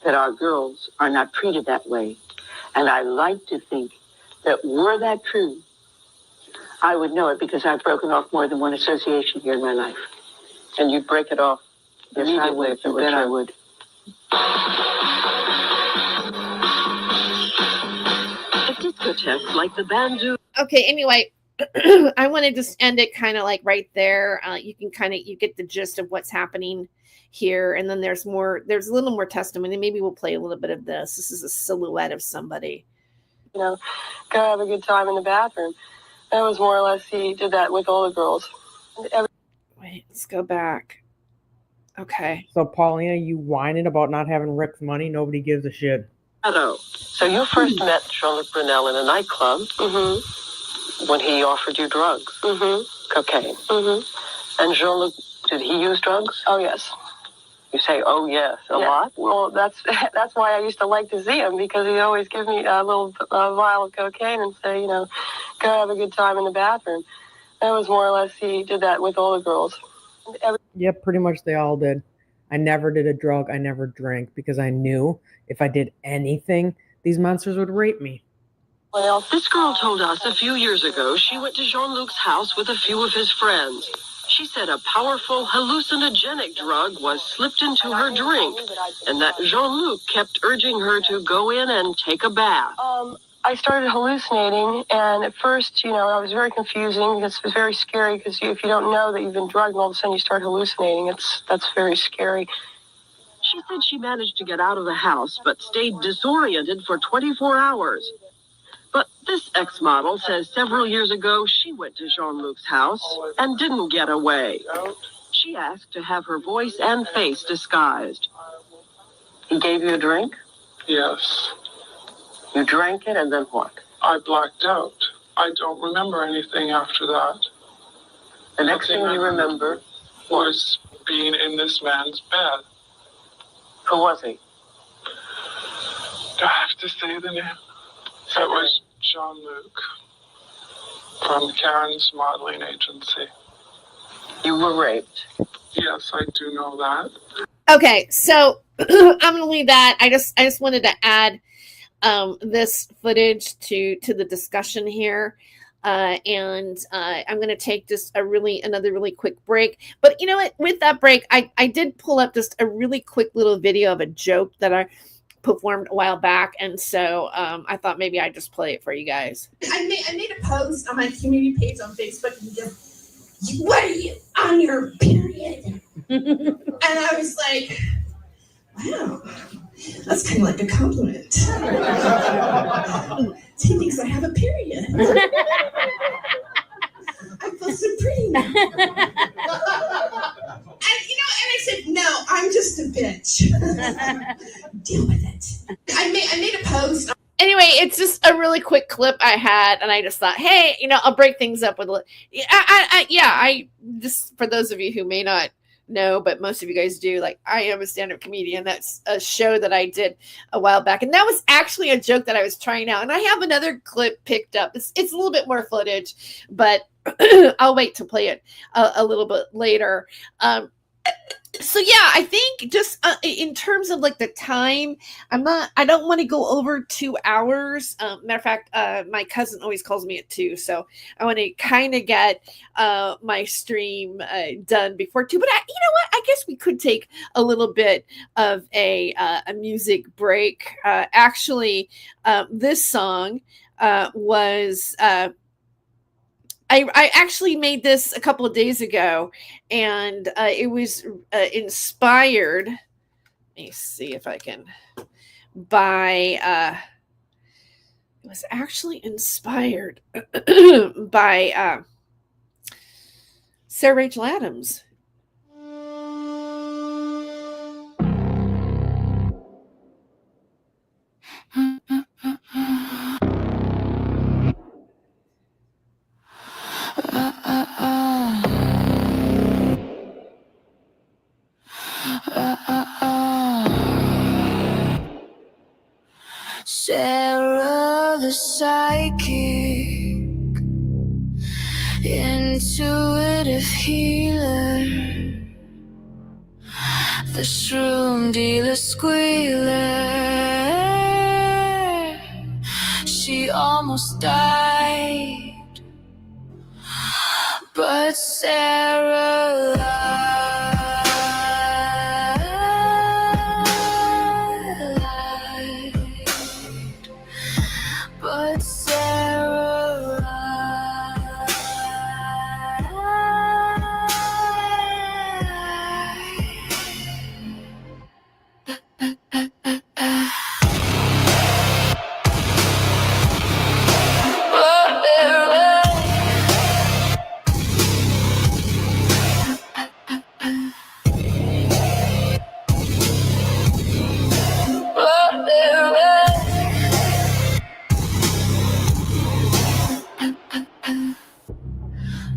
that our girls are not treated that way. And I like to think that were that true, I would know it because I've broken off more than one association here in my life. And you'd break it off immediately if it were true. I would. A discotheque like the Bandu. Okay, anyway, I want to just end it kind of like right there. You get the gist of what's happening here. And then there's a little more testimony. Maybe we'll play a little bit of this. This is a silhouette of somebody. You know, go have a good time in the bathroom. That was more or less, he did that with all the girls. Wait, let's go back. Okay. So, Paulina, you whining about not having Rick's money? Nobody gives a shit. So you first met Jean-Luc Brunel in a nightclub when he offered you drugs, cocaine. And Jean-Luc, did he use drugs? Oh, yes. You say, oh, yes, a lot? Well, that's why I used to like to see him, because he'd always give me a little vial of cocaine and say, you know, go have a good time in the bathroom. That was more or less, he did that with all the girls. Yep, pretty much they all did. I never did a drug. I never drank because I knew if I did anything, these monsters would rape me. Well, This girl told us a few years ago she went to Jean-Luc's house with a few of his friends. She said a powerful hallucinogenic drug was slipped into her drink, and that Jean-Luc kept urging her to go in and take a bath. I started hallucinating, and at first, you know, I was very confusing because it was very scary, because if you don't know that you've been drugged and all of a sudden you start hallucinating, that's very scary. She said she managed to get out of the house, but stayed disoriented for 24 hours. But this ex-model says several years ago she went to Jean-Luc's house and didn't get away. She asked to have her voice and face disguised. He gave you a drink? Yes. You drank it, and then what? I blacked out. I don't remember anything after that. The next thing you remember was being in this man's bed. Who was he? Do I have to say the name? It was Jean-Luc from Karen's modeling agency. You were raped. Yes, I do know that. Okay, so I'm gonna leave that. I just wanted to add this footage to the discussion here. And I'm going to take just another really quick break. But you know what? With that break, I did pull up just a really quick little video of a joke that I performed a while back. And so I thought maybe I'd just play it for you guys. I made a post on my community page on Facebook and go, what are you, on your period? And I was like, wow, that's kind of like a compliment. He thinks I have a period. I feel so pretty now. And I said, no, I'm just a bitch. Deal with it. I made a post. Anyway, it's just a really quick clip I had, and I just thought, hey, I'll break things up with a little. I just, for those of you who may not know, but most of you guys do. Like, I am a stand-up comedian. That's a show that I did a while back, and that was actually a joke that I was trying out. And I have another clip picked up. It's a little bit more footage, but I'll wait to play it a little bit later. So yeah, I think just in terms of like the time, I don't want to go over 2 hours. Matter of fact, my cousin always calls me at 2. So I want to kind of get my stream done before 2, but you know what? I guess we could take a little bit of a music break. Actually, this song was, I actually made this a couple of days ago, and it was inspired. Let me see if I can. It was actually inspired by Sarah Rachel Adams. Sarah the psychic, intuitive healer, the shroom dealer squealer. She almost died, but Sarah lied. But Sarah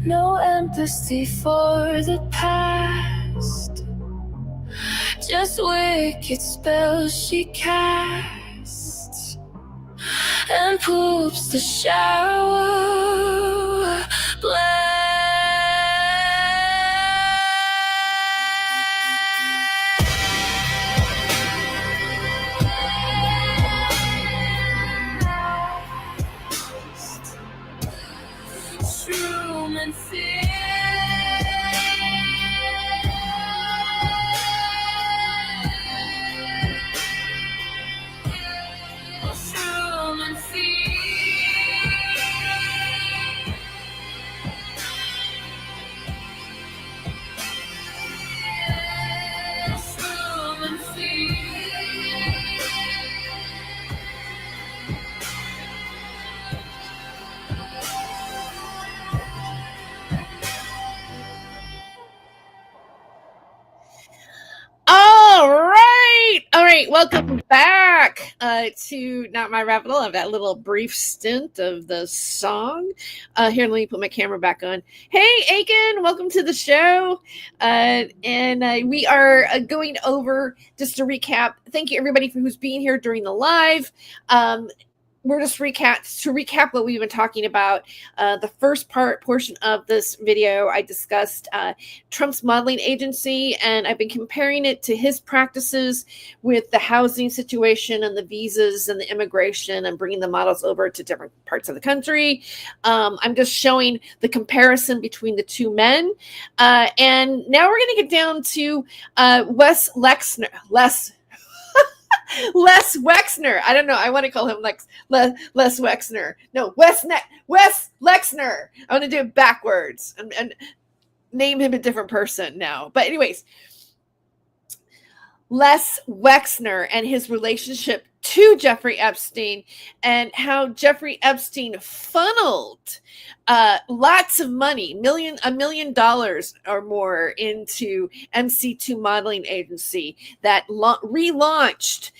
no empathy for the past, just wicked spells she casts, and poops the shower. Shroom and fear. Shroom and fear. Shroom and fear. All right. Welcome back to Not My Rabbit Hole. Of that little brief stint of the song. Here, let me put my camera back on. Hey, Aiken, welcome to the show. And we are going over, just to recap. Thank you, everybody, for who's being here during the live. We're just recap what we've been talking about. The first portion of this video, I discussed Trump's modeling agency, and I've been comparing it to his practices with the housing situation and the visas and the immigration and bringing the models over to different parts of the country. I'm just showing the comparison between the two men. And now we're going to get down to Les Wexner. I don't know. I want to call him Les Wexner. No, Wes Lexner. I want to do it backwards and name him a different person now. But anyways, Les Wexner and his relationship to Jeffrey Epstein, and how Jeffrey Epstein funneled lots of money, $1 million or more, into MC2 modeling agency that relaunched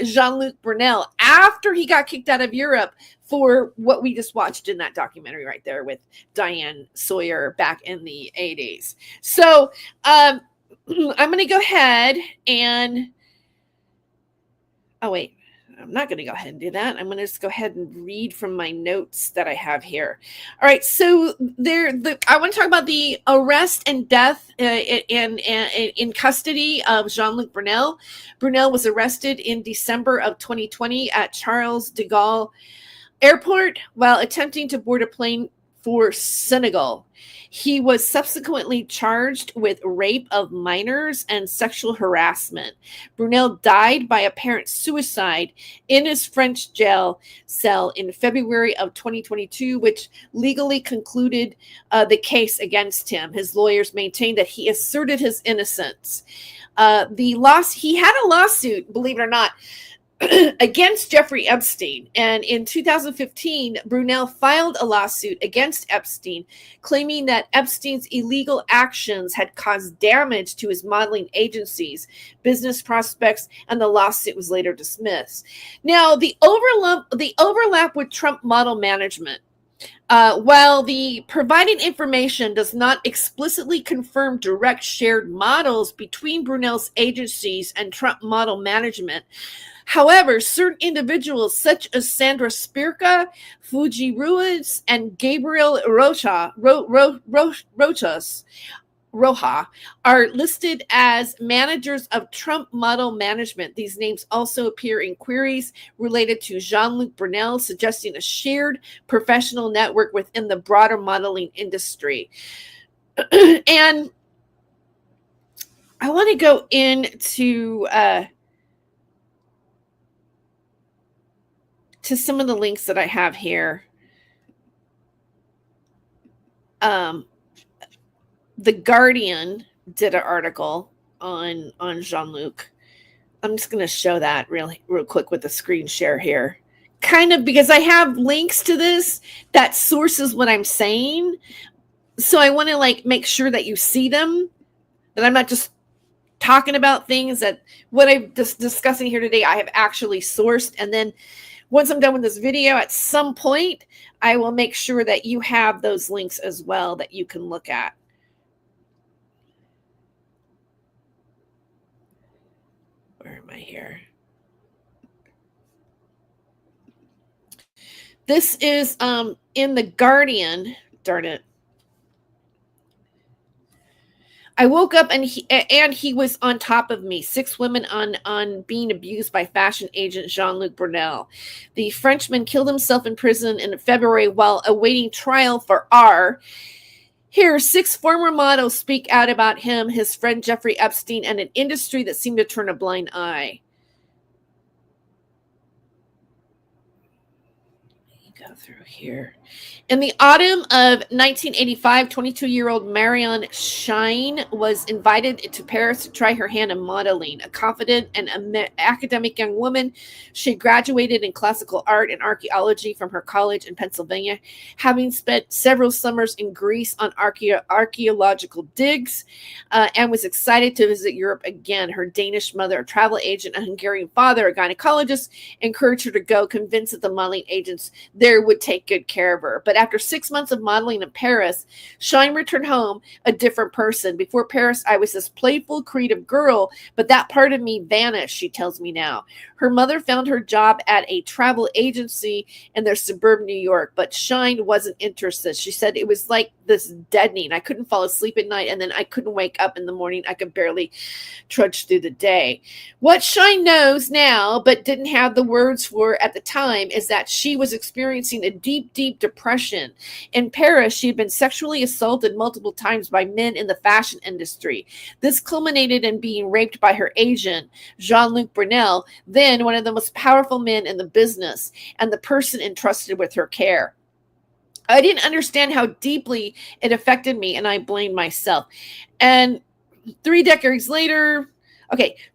Jean-Luc Brunel after he got kicked out of Europe for what we just watched in that documentary right there with Diane Sawyer back in the 80s. So I'm going to go ahead and, oh, wait. I'm not going to go ahead and do that. I'm going to just go ahead and read from my notes that I have here. All right. So I want to talk about the arrest and death in custody of Jean-Luc Brunel. Brunel was arrested in December of 2020 at Charles de Gaulle Airport while attempting to board a plane for Senegal. He was subsequently charged with rape of minors and sexual harassment. Brunel died by apparent suicide in his French jail cell in February of 2022, which legally concluded the case against him. His lawyers maintained that he asserted his innocence. He had a lawsuit, believe it or not, against Jeffrey Epstein. And in 2015, Brunel filed a lawsuit against Epstein, claiming that Epstein's illegal actions had caused damage to his modeling agencies, business prospects, and the lawsuit was later dismissed. Now, the overlap with Trump model management. While the provided information does not explicitly confirm direct shared models between Brunel's agencies and Trump model management, however, certain individuals such as Sandra Spirka, Fuji Ruiz, and Gabriel Rocha are listed as managers of Trump model management. These names also appear in queries related to Jean-Luc Brunel, suggesting a shared professional network within the broader modeling industry. And I want to go into to some of the links that I have here. The Guardian did an article on Jean-Luc. I'm just going to show that real quick with the screen share here. Kind of because I have links to this that sources what I'm saying. So I want to make sure that you see them, that I'm not just talking about things that what I'm discussing here today, I have actually sourced. And then once I'm done with this video, at some point, I will make sure that you have those links as well that you can look at. Where am I here? This is in the Guardian. Darn it. I woke up and he was on top of me. 6 women on being abused by fashion agent Jean-Luc Brunel. The Frenchman killed himself in prison in February while awaiting trial for R. Here, 6 former models speak out about him, his friend Jeffrey Epstein, and an industry that seemed to turn a blind eye. Let me go through here. In the autumn of 1985, 22-year-old Marion Shine was invited to Paris to try her hand in modeling. A confident and academic young woman, she graduated in classical art and archaeology from her college in Pennsylvania, having spent several summers in Greece on archaeological digs, and was excited to visit Europe again. Her Danish mother, a travel agent, and Hungarian father, a gynecologist, encouraged her to go, convinced that the modeling agents there would take good care of her. But after 6 months of modeling in Paris, Shine returned home a different person. Before Paris, I was this playful, creative girl, but that part of me vanished, she tells me now. Her mother found her job at a travel agency in their suburb New York, but Shine wasn't interested. She said it was like this deadening. I couldn't fall asleep at night, and then I couldn't wake up in the morning. I could barely trudge through the day. What Shine knows now, but didn't have the words for at the time, is that she was experiencing a deep, deep depression. In Paris, she had been sexually assaulted multiple times by men in the fashion industry. This culminated in being raped by her agent, Jean-Luc Brunel, then one of the most powerful men in the business, and the person entrusted with her care. I didn't understand how deeply it affected me, and I blamed myself. And 3 decades later,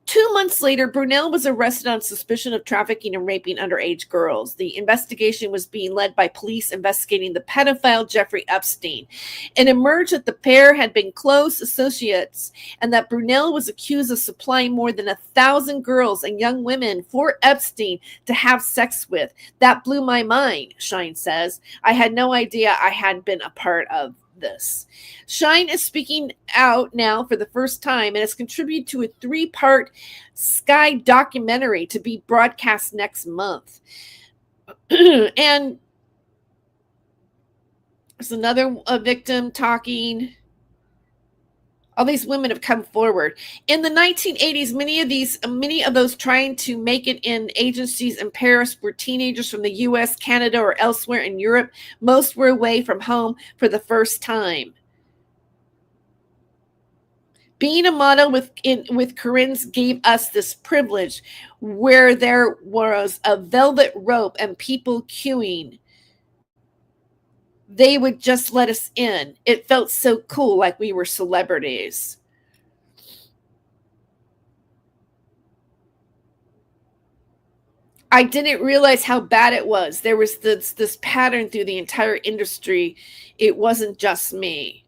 2 months later, Brunel was arrested on suspicion of trafficking and raping underage girls. The investigation was being led by police investigating the pedophile Jeffrey Epstein. It emerged that the pair had been close associates and that Brunel was accused of supplying more than 1,000 girls and young women for Epstein to have sex with. That blew my mind, Shine says. I had no idea I had been a part of this. Shine is speaking out now for the first time and has contributed to a 3-part Sky documentary to be broadcast next month. And there's another victim talking. All these women have come forward. In the 1980s, many of those trying to make it in agencies in Paris were teenagers from the US, Canada, or elsewhere in Europe. Most were away from home for the first time. Being a model with Corinne's gave us this privilege where there was a velvet rope and people queuing. They would just let us in. It felt so cool, like we were celebrities. I didn't realize how bad it was. There was this pattern through the entire industry. It wasn't just me.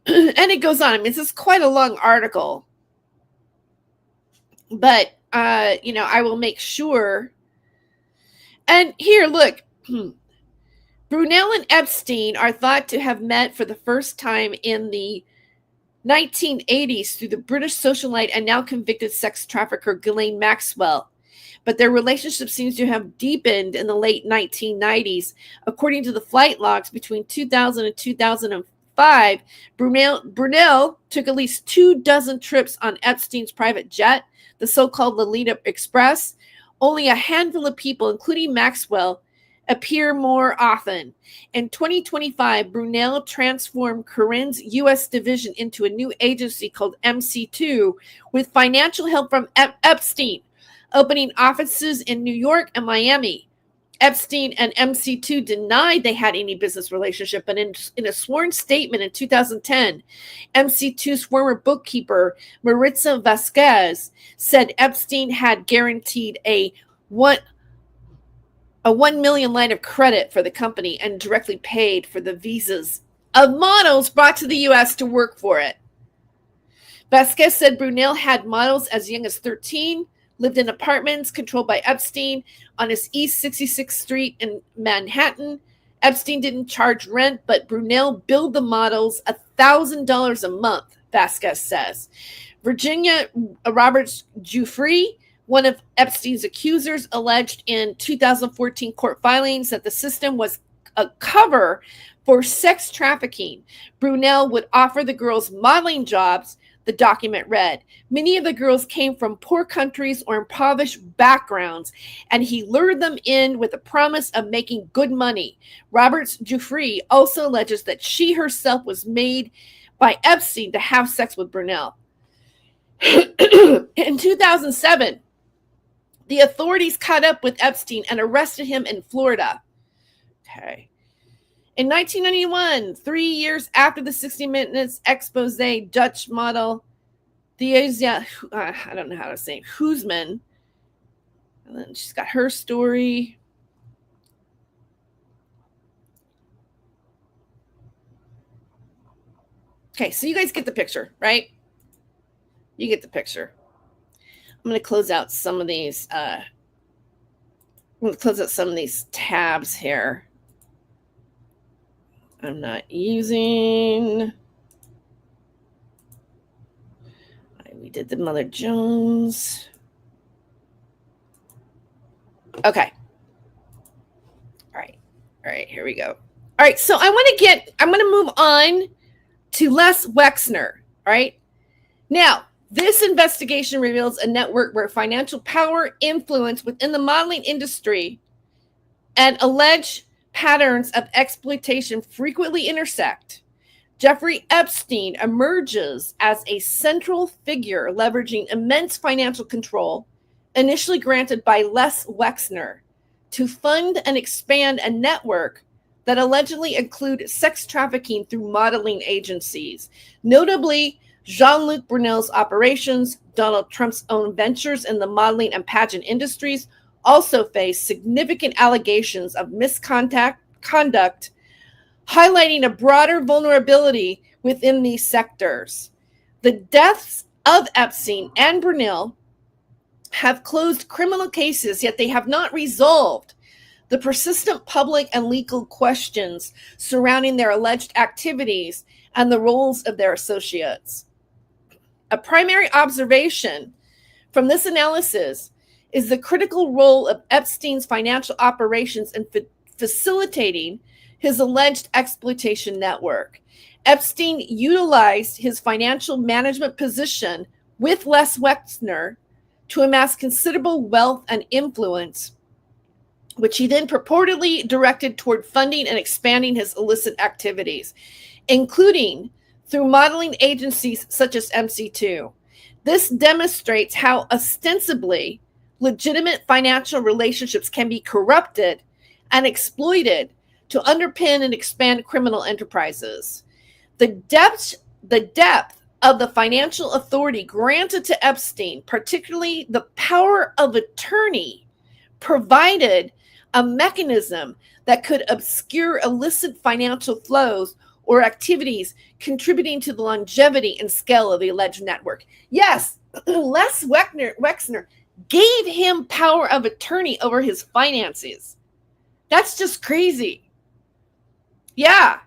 And it goes on. I mean, this is quite a long article. But, I will make sure. And here, look. Brunel and Epstein are thought to have met for the first time in the 1980s through the British socialite and now convicted sex trafficker Ghislaine Maxwell. But their relationship seems to have deepened in the late 1990s. According to the flight logs between 2000 and 2005, Brunel took at least 24 trips on Epstein's private jet, the so-called Lolita Express. Only a handful of people, including Maxwell, appear more often. In 2025, Brunel transformed Corinne's U.S. division into a new agency called MC2 with financial help from Epstein, opening offices in New York and Miami. Epstein and MC2 denied they had any business relationship, but in a sworn statement in 2010, MC2's former bookkeeper, Maritza Vasquez, said Epstein had guaranteed a $1 million line of credit for the company and directly paid for the visas of models brought to the U.S. to work for it. Vasquez said Brunel had models as young as 13, lived in apartments controlled by Epstein on his East 66th Street in Manhattan. Epstein didn't charge rent, but Brunel billed the models $1,000 a month, Vasquez says. Virginia Roberts Giuffre, one of Epstein's accusers, alleged in 2014 court filings that the system was a cover for sex trafficking. Brunel would offer the girls modeling jobs, the document read. Many of the girls came from poor countries or impoverished backgrounds, and he lured them in with the promise of making good money. Roberts Giuffre also alleges that she herself was made by Epstein to have sex with Brunel. In 2007, the authorities caught up with Epstein and arrested him in Florida. Okay. In 1991, 3 years after the 60 Minutes expose, Dutch model Thea, I don't know how to say it, Hoosman, and then she's got her story. Okay, so you guys get the picture, right? You get the picture. I'm going to close out some of these. I'm going to close out some of these tabs here. I'm not using. We did the Mother Jones. Okay. All right, here we go. All right, so I'm going to move on to Les Wexner, all right? Now, this investigation reveals a network where financial power, influence within the modeling industry, and alleged patterns of exploitation frequently intersect. Jeffrey Epstein emerges as a central figure leveraging immense financial control, initially granted by Les Wexner, to fund and expand a network that allegedly include sex trafficking through modeling agencies. Notably, Jean-Luc Brunel's operations, Donald Trump's own ventures in the modeling and pageant industries also face significant allegations of misconduct, highlighting a broader vulnerability within these sectors. The deaths of Epstein and Brunel have closed criminal cases, yet they have not resolved the persistent public and legal questions surrounding their alleged activities, and the roles of their associates. A primary observation from this analysis is the critical role of Epstein's financial operations in facilitating his alleged exploitation network. Epstein utilized his financial management position with Les Wexner to amass considerable wealth and influence, which he then purportedly directed toward funding and expanding his illicit activities, including through modeling agencies such as MC2. This demonstrates how ostensibly legitimate financial relationships can be corrupted and exploited to underpin and expand criminal enterprises. The depth of the financial authority granted to Epstein, particularly the power of attorney, provided a mechanism that could obscure illicit financial flows or activities contributing to the longevity and scale of the alleged network. Yes, Les Wexner gave him power of attorney over his finances. That's just crazy. Yeah.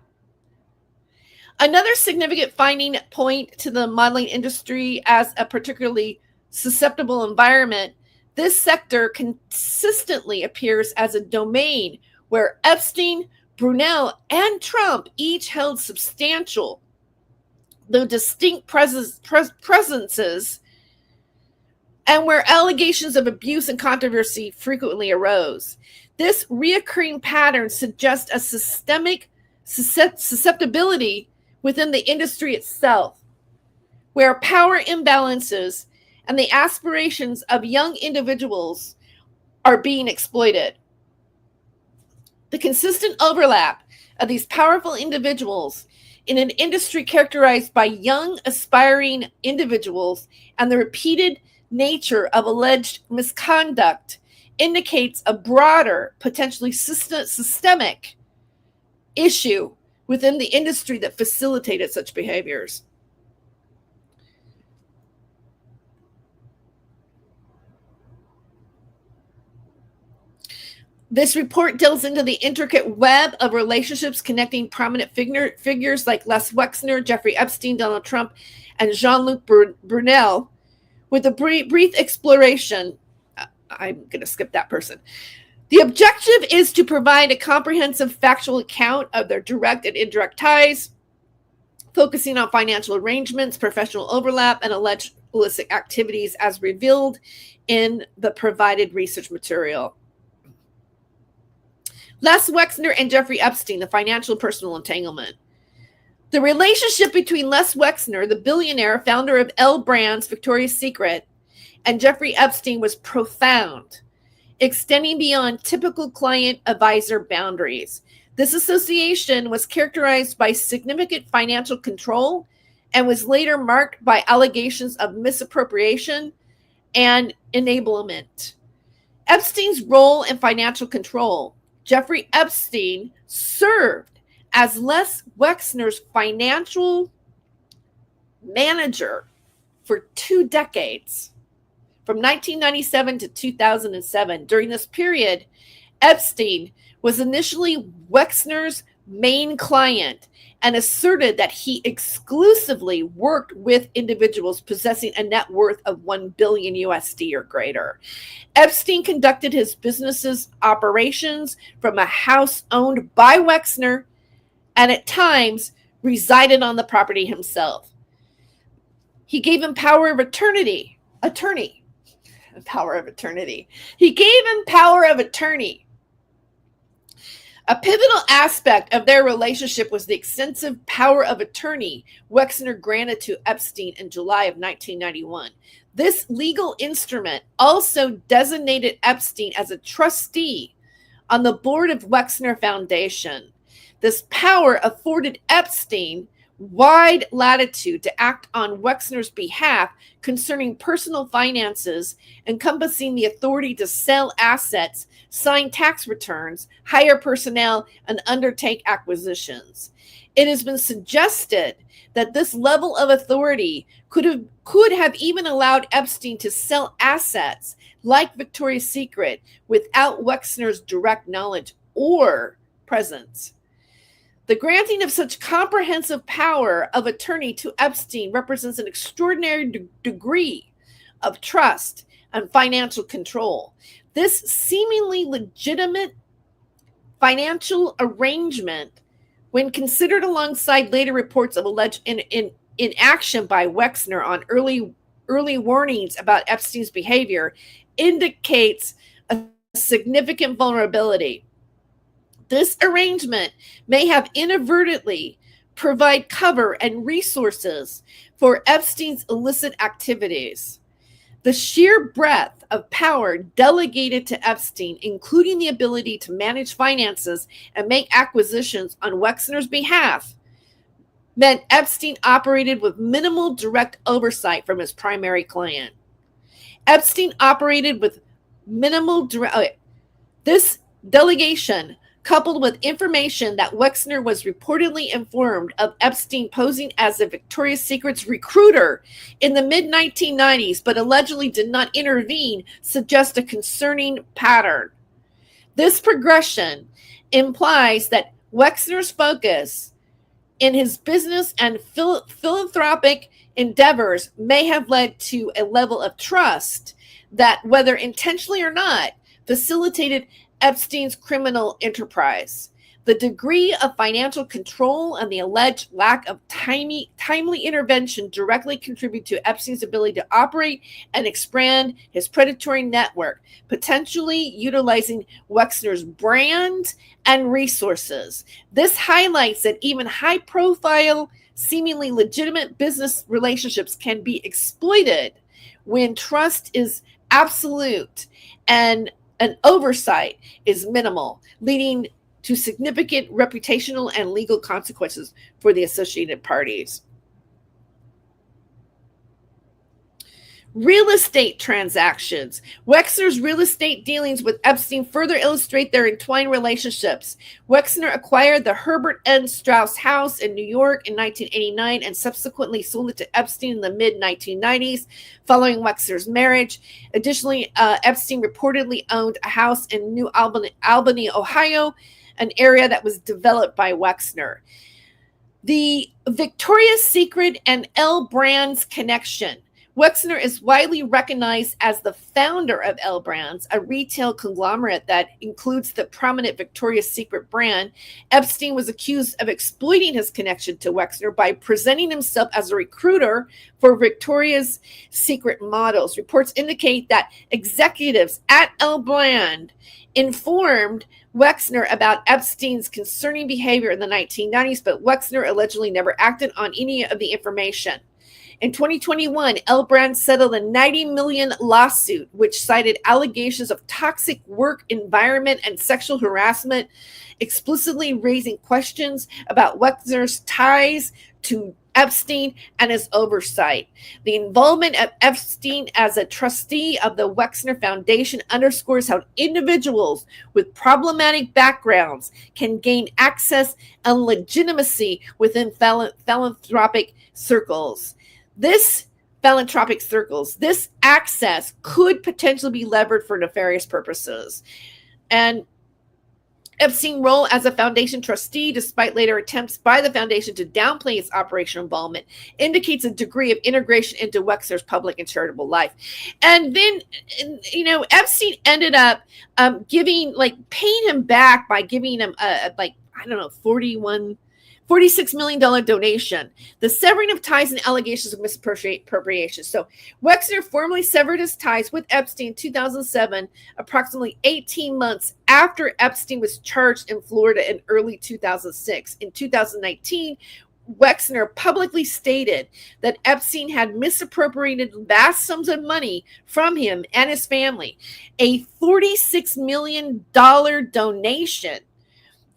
Another significant finding point to the modeling industry as a particularly susceptible environment, this sector consistently appears as a domain where Epstein, Brunel, and Trump each held substantial, though distinct presences, and where allegations of abuse and controversy frequently arose. This reoccurring pattern suggests a systemic susceptibility within the industry itself, where power imbalances and the aspirations of young individuals are being exploited. The consistent overlap of these powerful individuals in an industry characterized by young, aspiring individuals and the repeated nature of alleged misconduct indicates a broader, potentially systemic issue within the industry that facilitated such behaviors. This report delves into the intricate web of relationships connecting prominent figures like Les Wexner, Jeffrey Epstein, Donald Trump, and Jean-Luc Brunel, with a brief exploration. I'm going to skip that person. The objective is to provide a comprehensive factual account of their direct and indirect ties, focusing on financial arrangements, professional overlap, and alleged illicit activities as revealed in the provided research material. Les Wexner and Jeffrey Epstein, the financial and personal entanglement. The relationship between Les Wexner, the billionaire founder of L Brands, Victoria's Secret, and Jeffrey Epstein was profound, extending beyond typical client-advisor boundaries. This association was characterized by significant financial control and was later marked by allegations of misappropriation and enablement. Epstein's role in financial control. Jeffrey Epstein served as Les Wexner's financial manager for 2 decades, from 1997 to 2007. During this period, Epstein was initially Wexner's main client and asserted that he exclusively worked with individuals possessing a net worth of $1 billion USD or greater. Epstein conducted his business's operations from a house owned by Wexner and at times resided on the property himself. He gave him power of attorney. Power of attorney. He gave him power of attorney. A pivotal aspect of their relationship was the extensive power of attorney Wexner granted to Epstein in July of 1991. This legal instrument also designated Epstein as a trustee on the board of Wexner Foundation. This power afforded Epstein wide latitude to act on Wexner's behalf concerning personal finances, encompassing the authority to sell assets, sign tax returns, hire personnel, and undertake acquisitions. It has been suggested that this level of authority could have even allowed Epstein to sell assets like Victoria's Secret without Wexner's direct knowledge or presence. The granting of such comprehensive power of attorney to Epstein represents an extraordinary degree of trust and financial control. This seemingly legitimate financial arrangement, when considered alongside later reports of alleged inaction by Wexner on early warnings about Epstein's behavior, indicates a significant vulnerability. This arrangement may have inadvertently provided cover and resources for Epstein's illicit activities. The sheer breadth of power delegated to Epstein, including the ability to manage finances and make acquisitions on Wexner's behalf, meant Epstein operated with minimal direct oversight from his primary client. Epstein operated with minimal direct. This delegation, coupled with information that Wexner was reportedly informed of Epstein posing as a Victoria's Secret's recruiter in the mid-1990s, but allegedly did not intervene, suggests a concerning pattern. This progression implies that Wexner's focus in his business and philanthropic endeavors may have led to a level of trust that, whether intentionally or not, facilitated Epstein's criminal enterprise. The degree of financial control and the alleged lack of timely intervention directly contribute to Epstein's ability to operate and expand his predatory network, potentially utilizing Wexner's brand and resources. This highlights that even high-profile, seemingly legitimate business relationships can be exploited when trust is absolute and an oversight is minimal, leading to significant reputational and legal consequences for the associated parties. Real estate transactions. Wexner's real estate dealings with Epstein further illustrate their entwined relationships. Wexner acquired the Herbert N. Strauss house in New York in 1989 and subsequently sold it to Epstein in the mid-1990s following Wexner's marriage. Additionally, Epstein reportedly owned a house in New Albany, Ohio, an area that was developed by Wexner. The Victoria's Secret and L Brands connection. Wexner is widely recognized as the founder of L Brands, a retail conglomerate that includes the prominent Victoria's Secret brand. Epstein was accused of exploiting his connection to Wexner by presenting himself as a recruiter for Victoria's Secret models. Reports indicate that executives at L Brand informed Wexner about Epstein's concerning behavior in the 1990s, but Wexner allegedly never acted on any of the information. In 2021, L Brand settled a $90 million lawsuit, which cited allegations of toxic work environment and sexual harassment, explicitly raising questions about Wexner's ties to Epstein and his oversight. The involvement of Epstein as a trustee of the Wexner Foundation underscores how individuals with problematic backgrounds can gain access and legitimacy within philanthropic circles. This access could potentially be levered for nefarious purposes. And Epstein's role as a foundation trustee, despite later attempts by the foundation to downplay its operational involvement, indicates a degree of integration into Wexner's public and charitable life. And then, Epstein ended up paying him back by giving him $46 million donation, the severing of ties and allegations of misappropriation. So Wexner formally severed his ties with Epstein in 2007, approximately 18 months after Epstein was charged in Florida in early 2006. In 2019, Wexner publicly stated that Epstein had misappropriated vast sums of money from him and his family. A $46 million donation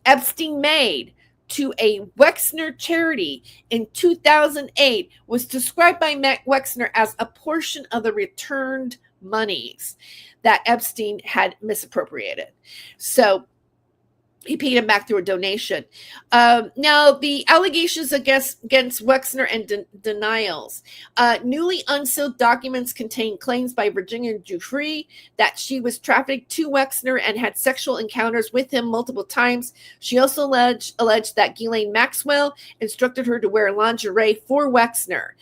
Epstein made to a Wexner charity in 2008 was described by Wexner as a portion of the returned monies that Epstein had misappropriated. So He paid him back through a donation. Now, the allegations against Wexner and denials. Newly unsealed documents contain claims by Virginia Giuffre that she was trafficked to Wexner and had sexual encounters with him multiple times. She also alleged that Ghislaine Maxwell instructed her to wear lingerie for Wexner.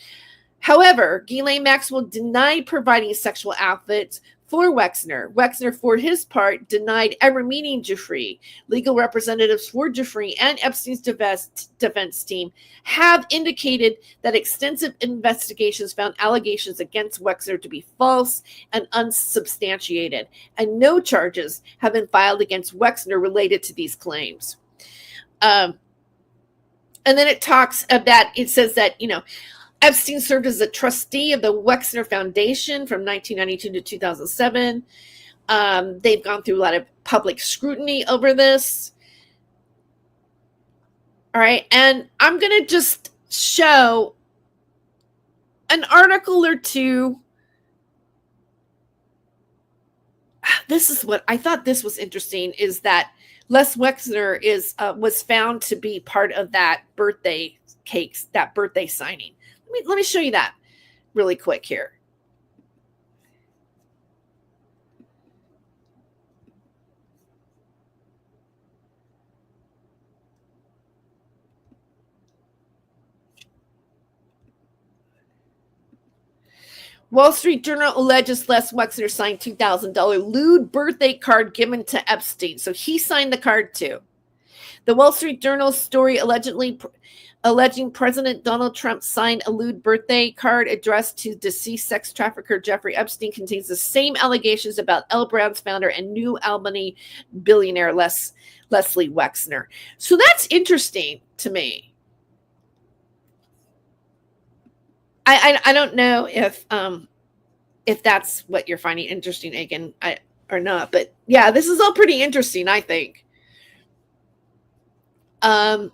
However, Ghislaine Maxwell denied providing sexual outfits for Wexner. Wexner, for his part, denied ever meeting Giuffre. Legal representatives for Giuffre and Epstein's defense team have indicated that extensive investigations found allegations against Wexner to be false and unsubstantiated, and no charges have been filed against Wexner related to these claims. And then it says that, Epstein served as a trustee of the Wexner Foundation from 1992 to 2007. They've gone through a lot of public scrutiny over this. All right, and I'm going to just show an article or two. This is what I thought this was interesting, is that Les Wexner was found to be part of that birthday cakes, that birthday signing. Let me show you that really quick here. Wall Street Journal alleges Les Wexner signed $2,000 lewd birthday card given to Epstein. So he signed the card too. The Wall Street Journal story alleging President Donald Trump signed a lewd birthday card addressed to deceased sex trafficker Jeffrey Epstein contains the same allegations about L Brown's founder and New Albany billionaire Leslie Wexner. So that's interesting to me. I don't know if that's what you're finding interesting, Aiken, or not, but yeah, this is all pretty interesting, I think. Oh,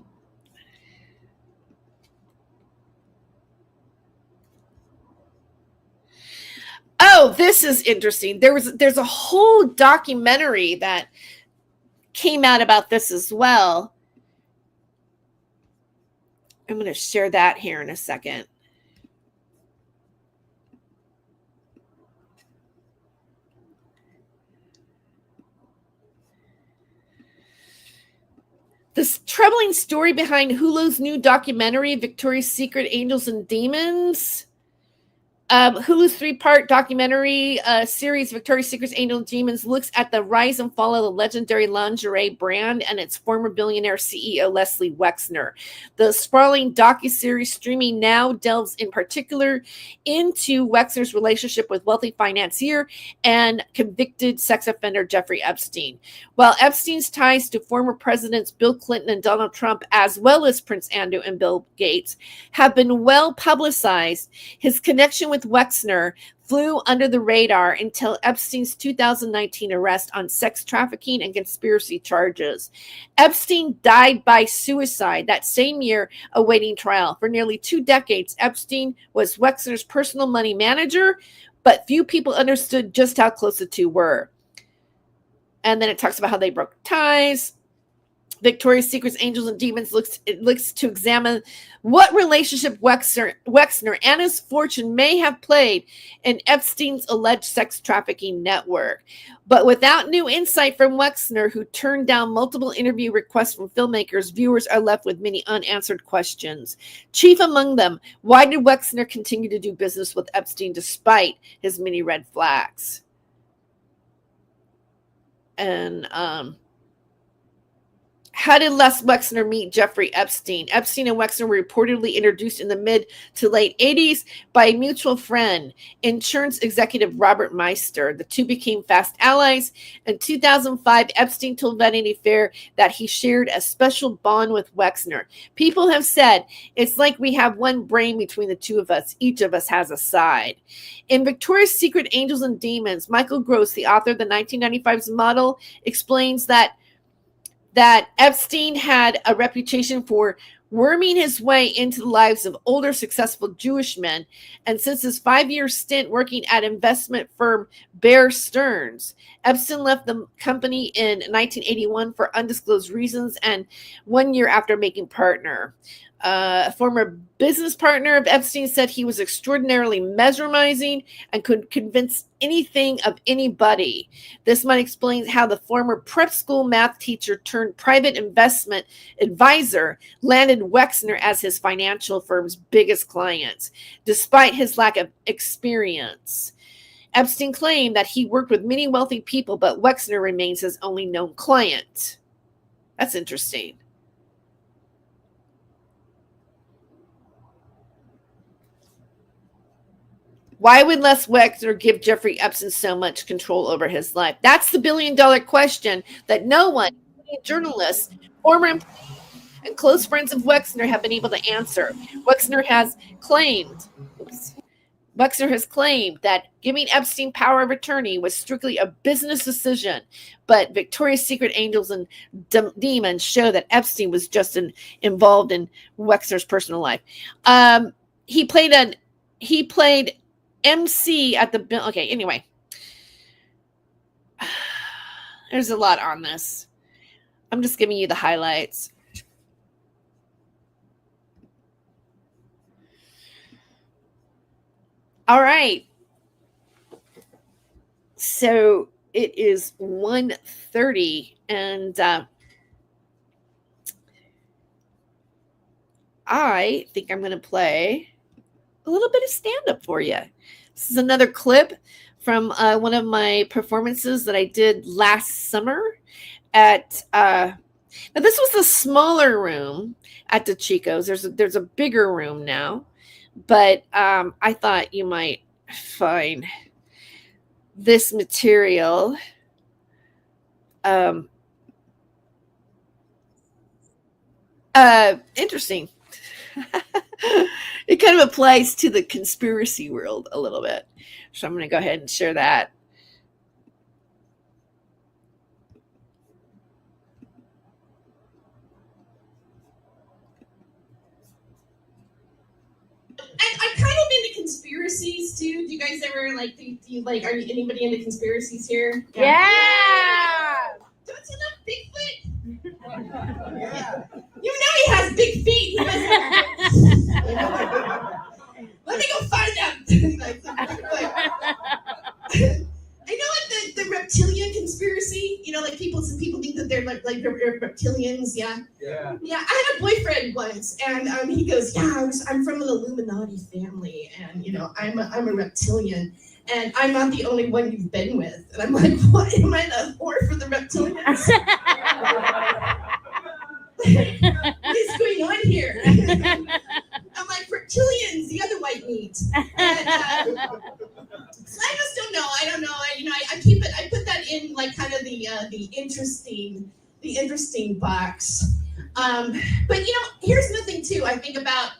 this is interesting. There's a whole documentary that came out about this as well. I'm going to share that here in a second. This troubling story behind Hulu's new documentary, Victoria's Secret Angels and Demons. Hulu's 3-part documentary series, Victoria's Secret Angels and Demons, looks at the rise and fall of the legendary lingerie brand and its former billionaire CEO, Leslie Wexner. The sprawling docuseries streaming now delves in particular into Wexner's relationship with wealthy financier and convicted sex offender Jeffrey Epstein. While Epstein's ties to former presidents Bill Clinton and Donald Trump, as well as Prince Andrew and Bill Gates, have been well publicized, his connection with Wexner flew under the radar until Epstein's 2019 arrest on sex trafficking and conspiracy charges. Epstein died by suicide that same year, awaiting trial. For nearly 2 decades, Epstein was Wexner's personal money manager, but few people understood just how close the two were. And then it talks about how they broke ties. Victoria's Secret's Angels and Demons looks to examine what relationship Wexner and his fortune may have played in Epstein's alleged sex trafficking network. But without new insight from Wexner, who turned down multiple interview requests from filmmakers, viewers are left with many unanswered questions. Chief among them, why did Wexner continue to do business with Epstein despite his many red flags? And how did Les Wexner meet Jeffrey Epstein? Epstein and Wexner were reportedly introduced in the mid to late 80s by a mutual friend, insurance executive Robert Meister. The two became fast allies. In 2005, Epstein told Vanity Fair that he shared a special bond with Wexner. People have said, it's like we have one brain between the two of us. Each of us has a side. In Victoria's Secret Angels and Demons, Michael Gross, the author of the 1995's Model, explains that Epstein had a reputation for worming his way into the lives of older, successful Jewish men. And since his 5-year stint working at investment firm Bear Stearns, Epstein left the company in 1981 for undisclosed reasons and 1 year after making partner. A former business partner of Epstein said he was extraordinarily mesmerizing and could convince anything of anybody. This might explain how the former prep school math teacher turned private investment advisor landed Wexner as his financial firm's biggest client, despite his lack of experience. Epstein claimed that he worked with many wealthy people, but Wexner remains his only known client. That's interesting. Why would Les Wexner give Jeffrey Epstein so much control over his life? That's the billion-dollar question that no one, journalists, former employees, and close friends of Wexner have been able to answer. Wexner has claimed that giving Epstein power of attorney was strictly a business decision, but Victoria's Secret angels and demons show that Epstein was just involved in Wexner's personal life. He played MC at the... Okay, anyway. There's a lot on this. I'm just giving you the highlights. All right. So it is 1:30 and I think I'm going to play a little bit of stand-up for you. This is another clip from one of my performances that I did last summer at now this was a smaller room at the Chico's. There's a bigger room now, but I thought you might find this material interesting. It kind of applies to the conspiracy world a little bit. So I'm going to go ahead and share that. I'm kind of into conspiracies too. Do you guys ever are you anybody into conspiracies here? Yeah. Don't you love Bigfoot? Yeah. You know he has big feet. He Let me go find out. I know the reptilian conspiracy. You know, like some people think that they're like reptilians. Yeah. Yeah. I had a boyfriend once, and he goes, "Yeah, I'm from an Illuminati family, and I'm a reptilian, and I'm not the only one you've been with." And I'm like, "What? Am I the whore for the reptilians?" What is going on here? I'm like, reptilians, the other white meat. And, so I just don't know. I don't know. I keep it. I put that in like kind of the interesting box. But here's nothing too. I think about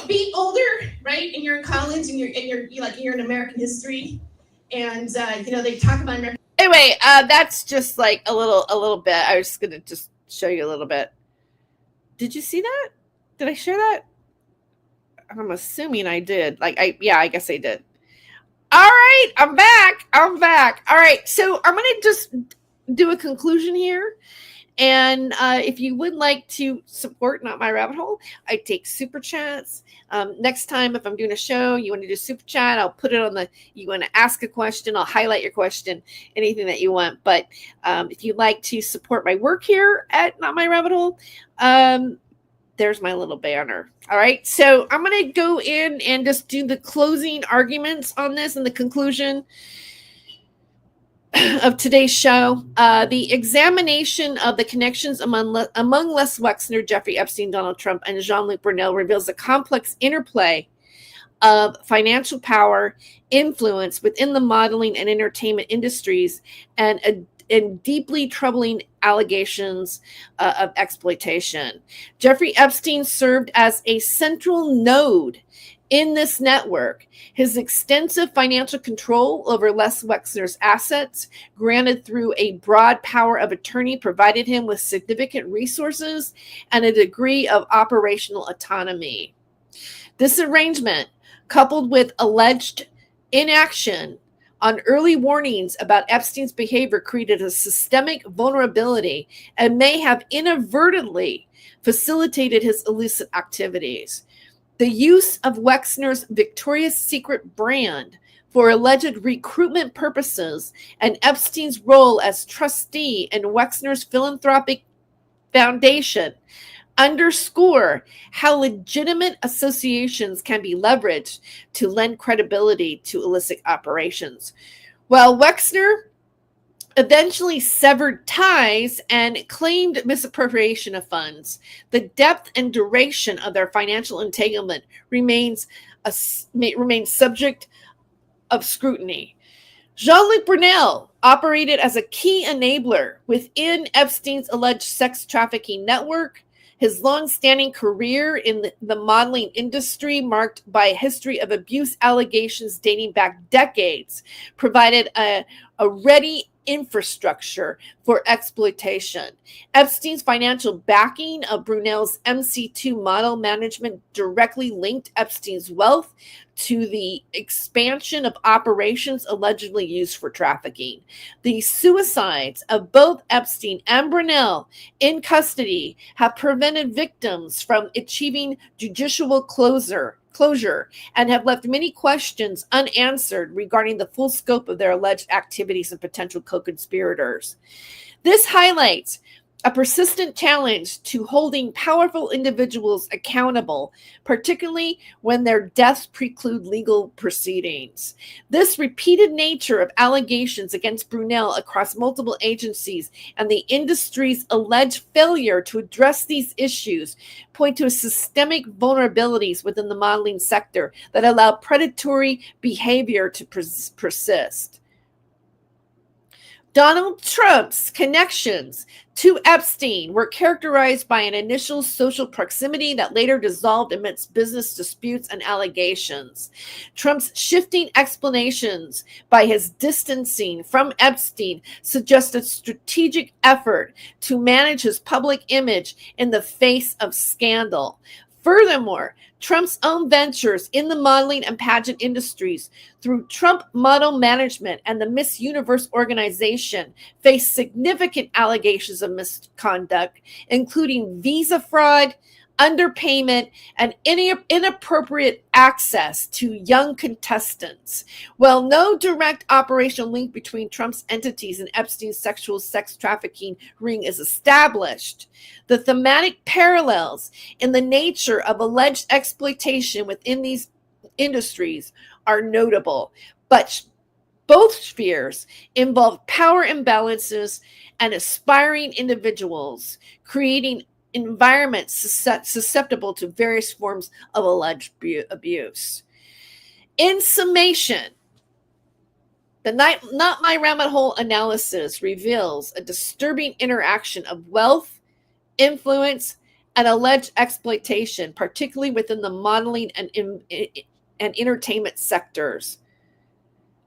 being older, right? And you're in college, and you're in American history, and they talk about American. Anyway, that's just like a little bit. I was gonna just show you a little bit. Did you see that? Did I share that? I'm assuming I did. I guess I did. All right, I'm back. All right, so I'm going to just do a conclusion here. And if you would like to support Not My Rabbit Hole, I take super chats. Next time, if I'm doing a show, you want to do super chat, I'll put it you want to ask a question, I'll highlight your question, anything that you want. But if you'd like to support my work here at Not My Rabbit Hole, there's my little banner. All right. So I'm going to go in and just do the closing arguments on this and the conclusion of today's show. The examination of the connections among Les Wexner, Jeffrey Epstein, Donald Trump, and Jean-Luc Brunel reveals a complex interplay of financial power, influence within the modeling and entertainment industries, and deeply troubling allegations of exploitation. Jeffrey Epstein served as a central node In this network, his extensive financial control over Les Wexner's assets, granted through a broad power of attorney, provided him with significant resources and a degree of operational autonomy. This arrangement, coupled with alleged inaction on early warnings about Epstein's behavior, created a systemic vulnerability and may have inadvertently facilitated his illicit activities. The use of Wexner's Victoria's Secret brand for alleged recruitment purposes and Epstein's role as trustee in Wexner's philanthropic foundation underscore how legitimate associations can be leveraged to lend credibility to illicit operations. While Wexner eventually severed ties and claimed misappropriation of funds, the depth and duration of their financial entanglement remains subject of scrutiny. Jean-Luc Brunel operated as a key enabler within Epstein's alleged sex trafficking network. His long-standing career in the modeling industry, marked by a history of abuse allegations dating back decades, provided a ready infrastructure for exploitation. Epstein's financial backing of Brunel's MC2 model management directly linked Epstein's wealth to the expansion of operations allegedly used for trafficking. The suicides of both Epstein and Brunel in custody have prevented victims from achieving judicial closure and have left many questions unanswered regarding the full scope of their alleged activities and potential co-conspirators. This highlights a persistent challenge to holding powerful individuals accountable, particularly when their deaths preclude legal proceedings. This repeated nature of allegations against Brunel across multiple agencies and the industry's alleged failure to address these issues point to systemic vulnerabilities within the modeling sector that allow predatory behavior to persist. Donald Trump's connections to Epstein were characterized by an initial social proximity that later dissolved amidst business disputes and allegations. Trump's shifting explanations by his distancing from Epstein suggest a strategic effort to manage his public image in the face of scandal. Furthermore, Trump's own ventures in the modeling and pageant industries through Trump Model Management and the Miss Universe organization face significant allegations of misconduct, including visa fraud, underpayment, and inappropriate access to young contestants. While no direct operational link between Trump's entities and Epstein's sexual sex trafficking ring is established, the thematic parallels in the nature of alleged exploitation within these industries are notable, but both spheres involve power imbalances and aspiring individuals, creating environments susceptible to various forms of alleged abuse. In summation, the Not My Rabbit Hole analysis reveals a disturbing interaction of wealth, influence, and alleged exploitation, particularly within the modeling and entertainment sectors.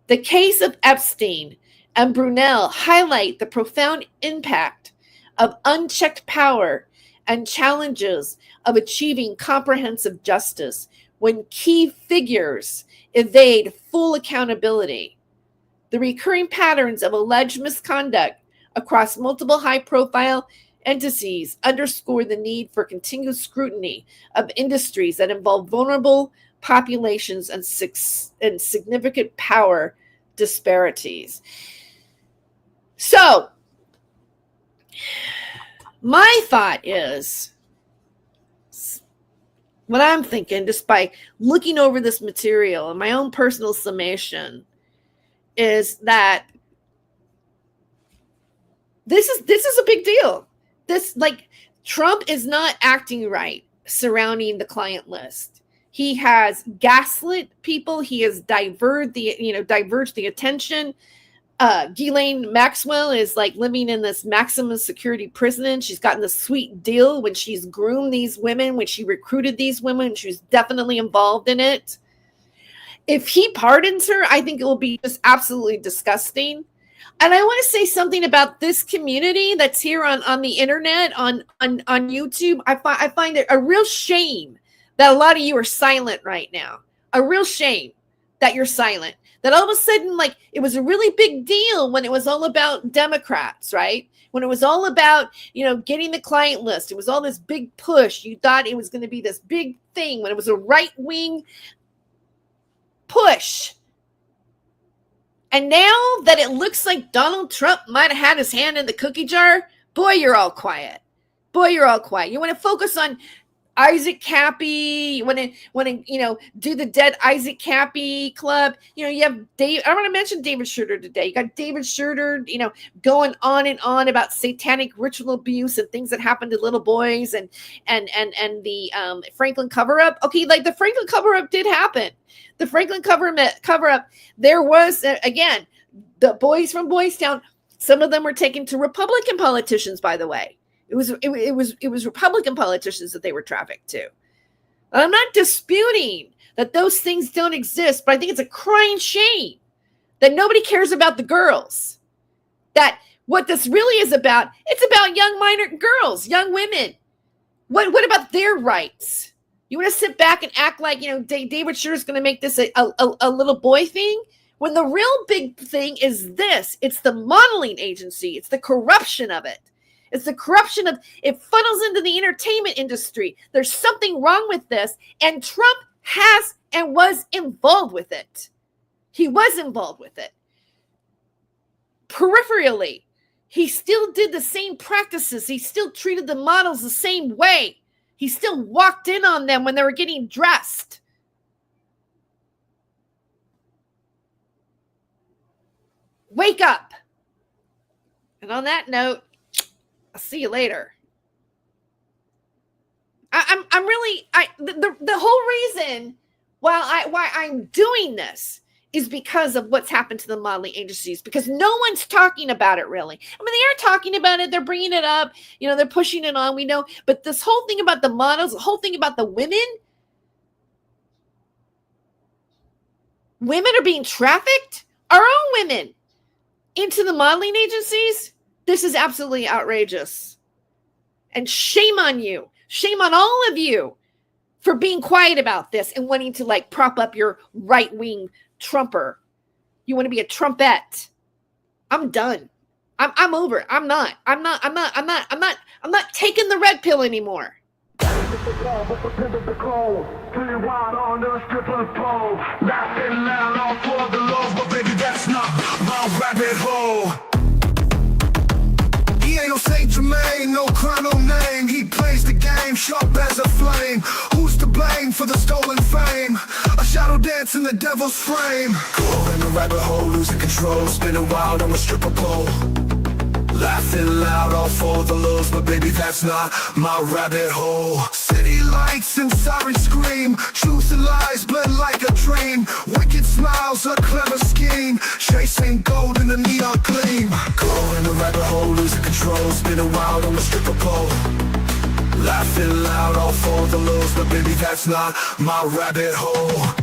The case of Epstein and Brunel highlight the profound impact of unchecked power and challenges of achieving comprehensive justice when key figures evade full accountability. The recurring patterns of alleged misconduct across multiple high-profile entities underscore the need for continued scrutiny of industries that involve vulnerable populations and significant power disparities. So, my thought is, what I'm thinking, just by looking over this material and my own personal summation, is that this is a big deal. Trump is not acting right surrounding the client list. He has gaslit people. He has diverged the attention Ghislaine Maxwell is like living in this maximum security prison. She's gotten this sweet deal when she's groomed these women, when she recruited these women. She was definitely involved in it. If he pardons her, I think it will be just absolutely disgusting. And I want to say something about this community that's here on the internet, on YouTube. I find it a real shame that a lot of you are silent right now. A real shame that you're silent. That all of a sudden, like, it was a really big deal when it was all about Democrats, right? When it was all about, getting the client list. It was all this big push. You thought it was going to be this big thing when it was a right-wing push. And now that it looks like Donald Trump might have had his hand in the cookie jar, boy, you're all quiet. Boy, you're all quiet. You want to focus on Isaac Cappy. You want to, do the Dead Isaac Cappy Club. You have Dave. I want to mention David Schroeder today. You got David Schroeder, going on and on about satanic ritual abuse and things that happened to little boys and the Franklin cover-up. Okay, like the Franklin cover-up did happen. The Franklin cover-up, there was, again, the boys from Boys Town, some of them were taken to Republican politicians, by the way. It was Republican politicians that they were trafficked to. And I'm not disputing that those things don't exist, but I think it's a crying shame that nobody cares about the girls. That what this really is about, it's about young minor girls, young women. What about their rights? You want to sit back and act like, David Schroeder is going to make this a little boy thing? When the real big thing is this. It's the modeling agency. It's the corruption of it. It's the corruption of it funnels into the entertainment industry. There's something wrong with this. And Trump has and was involved with it. He was involved with it. Peripherally, he still did the same practices. He still treated the models the same way. He still walked in on them when they were getting dressed. Wake up. And on that note, I'll see you later. The whole reason why I'm doing this is because of what's happened to the modeling agencies, because no one's talking about it really. I mean, they are talking about it. They're bringing it up. They're pushing it on. We know. But this whole thing about the models, the whole thing about the women are being trafficked, our own women, into the modeling agencies. This is absolutely outrageous. And shame on you. Shame on all of you for being quiet about this and wanting to prop up your right-wing Trumper. You want to be a Trumpette. I'm done. I'm over. I'm not taking the red pill anymore. He ain't no Saint Germain, no crown, no name. He plays the game sharp as a flame. Who's to blame for the stolen fame? A shadow dance in the devil's frame. Go in the rabbit hole, losing control, spinning wild on a stripper pole. Laughing loud, all for the lulz, but baby, that's not my rabbit hole. City lights and sirens scream, truth and lies blend like a dream. Wicked smiles, a clever scheme, chasing gold in the neon gleam. Go in the rabbit hole, losing control, spinning wild on the stripper pole. Laughing loud, all for the lulz, but baby, that's not my rabbit hole.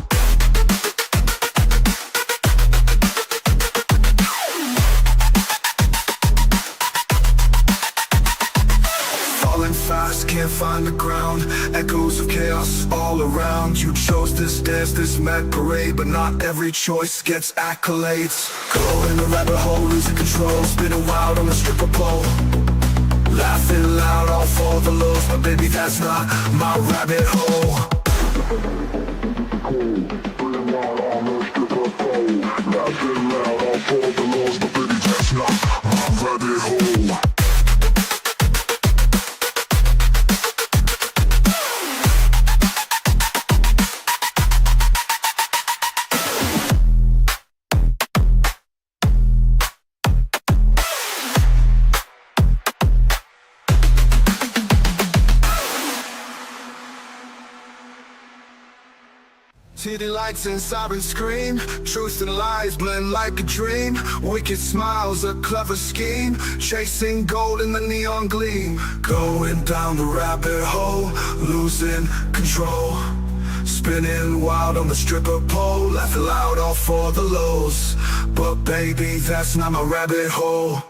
Fast, can't find the ground. Echoes of chaos all around. You chose this dance, this mad parade, but not every choice gets accolades. Go in the rabbit hole, losing control, spinning wild on the stripper pole. Laughing loud, all for the lulz, but baby, that's not my rabbit hole. Spinning wild on the stripper pole. Laughing loud, all for the lulz, but baby, that's not my rabbit hole. City lights and sirens scream, truth and lies blend like a dream. Wicked smiles, a clever scheme, chasing gold in the neon gleam. Going down the rabbit hole, losing control. Spinning wild on the stripper pole, laughing loud all for the lows. But baby, that's not my rabbit hole.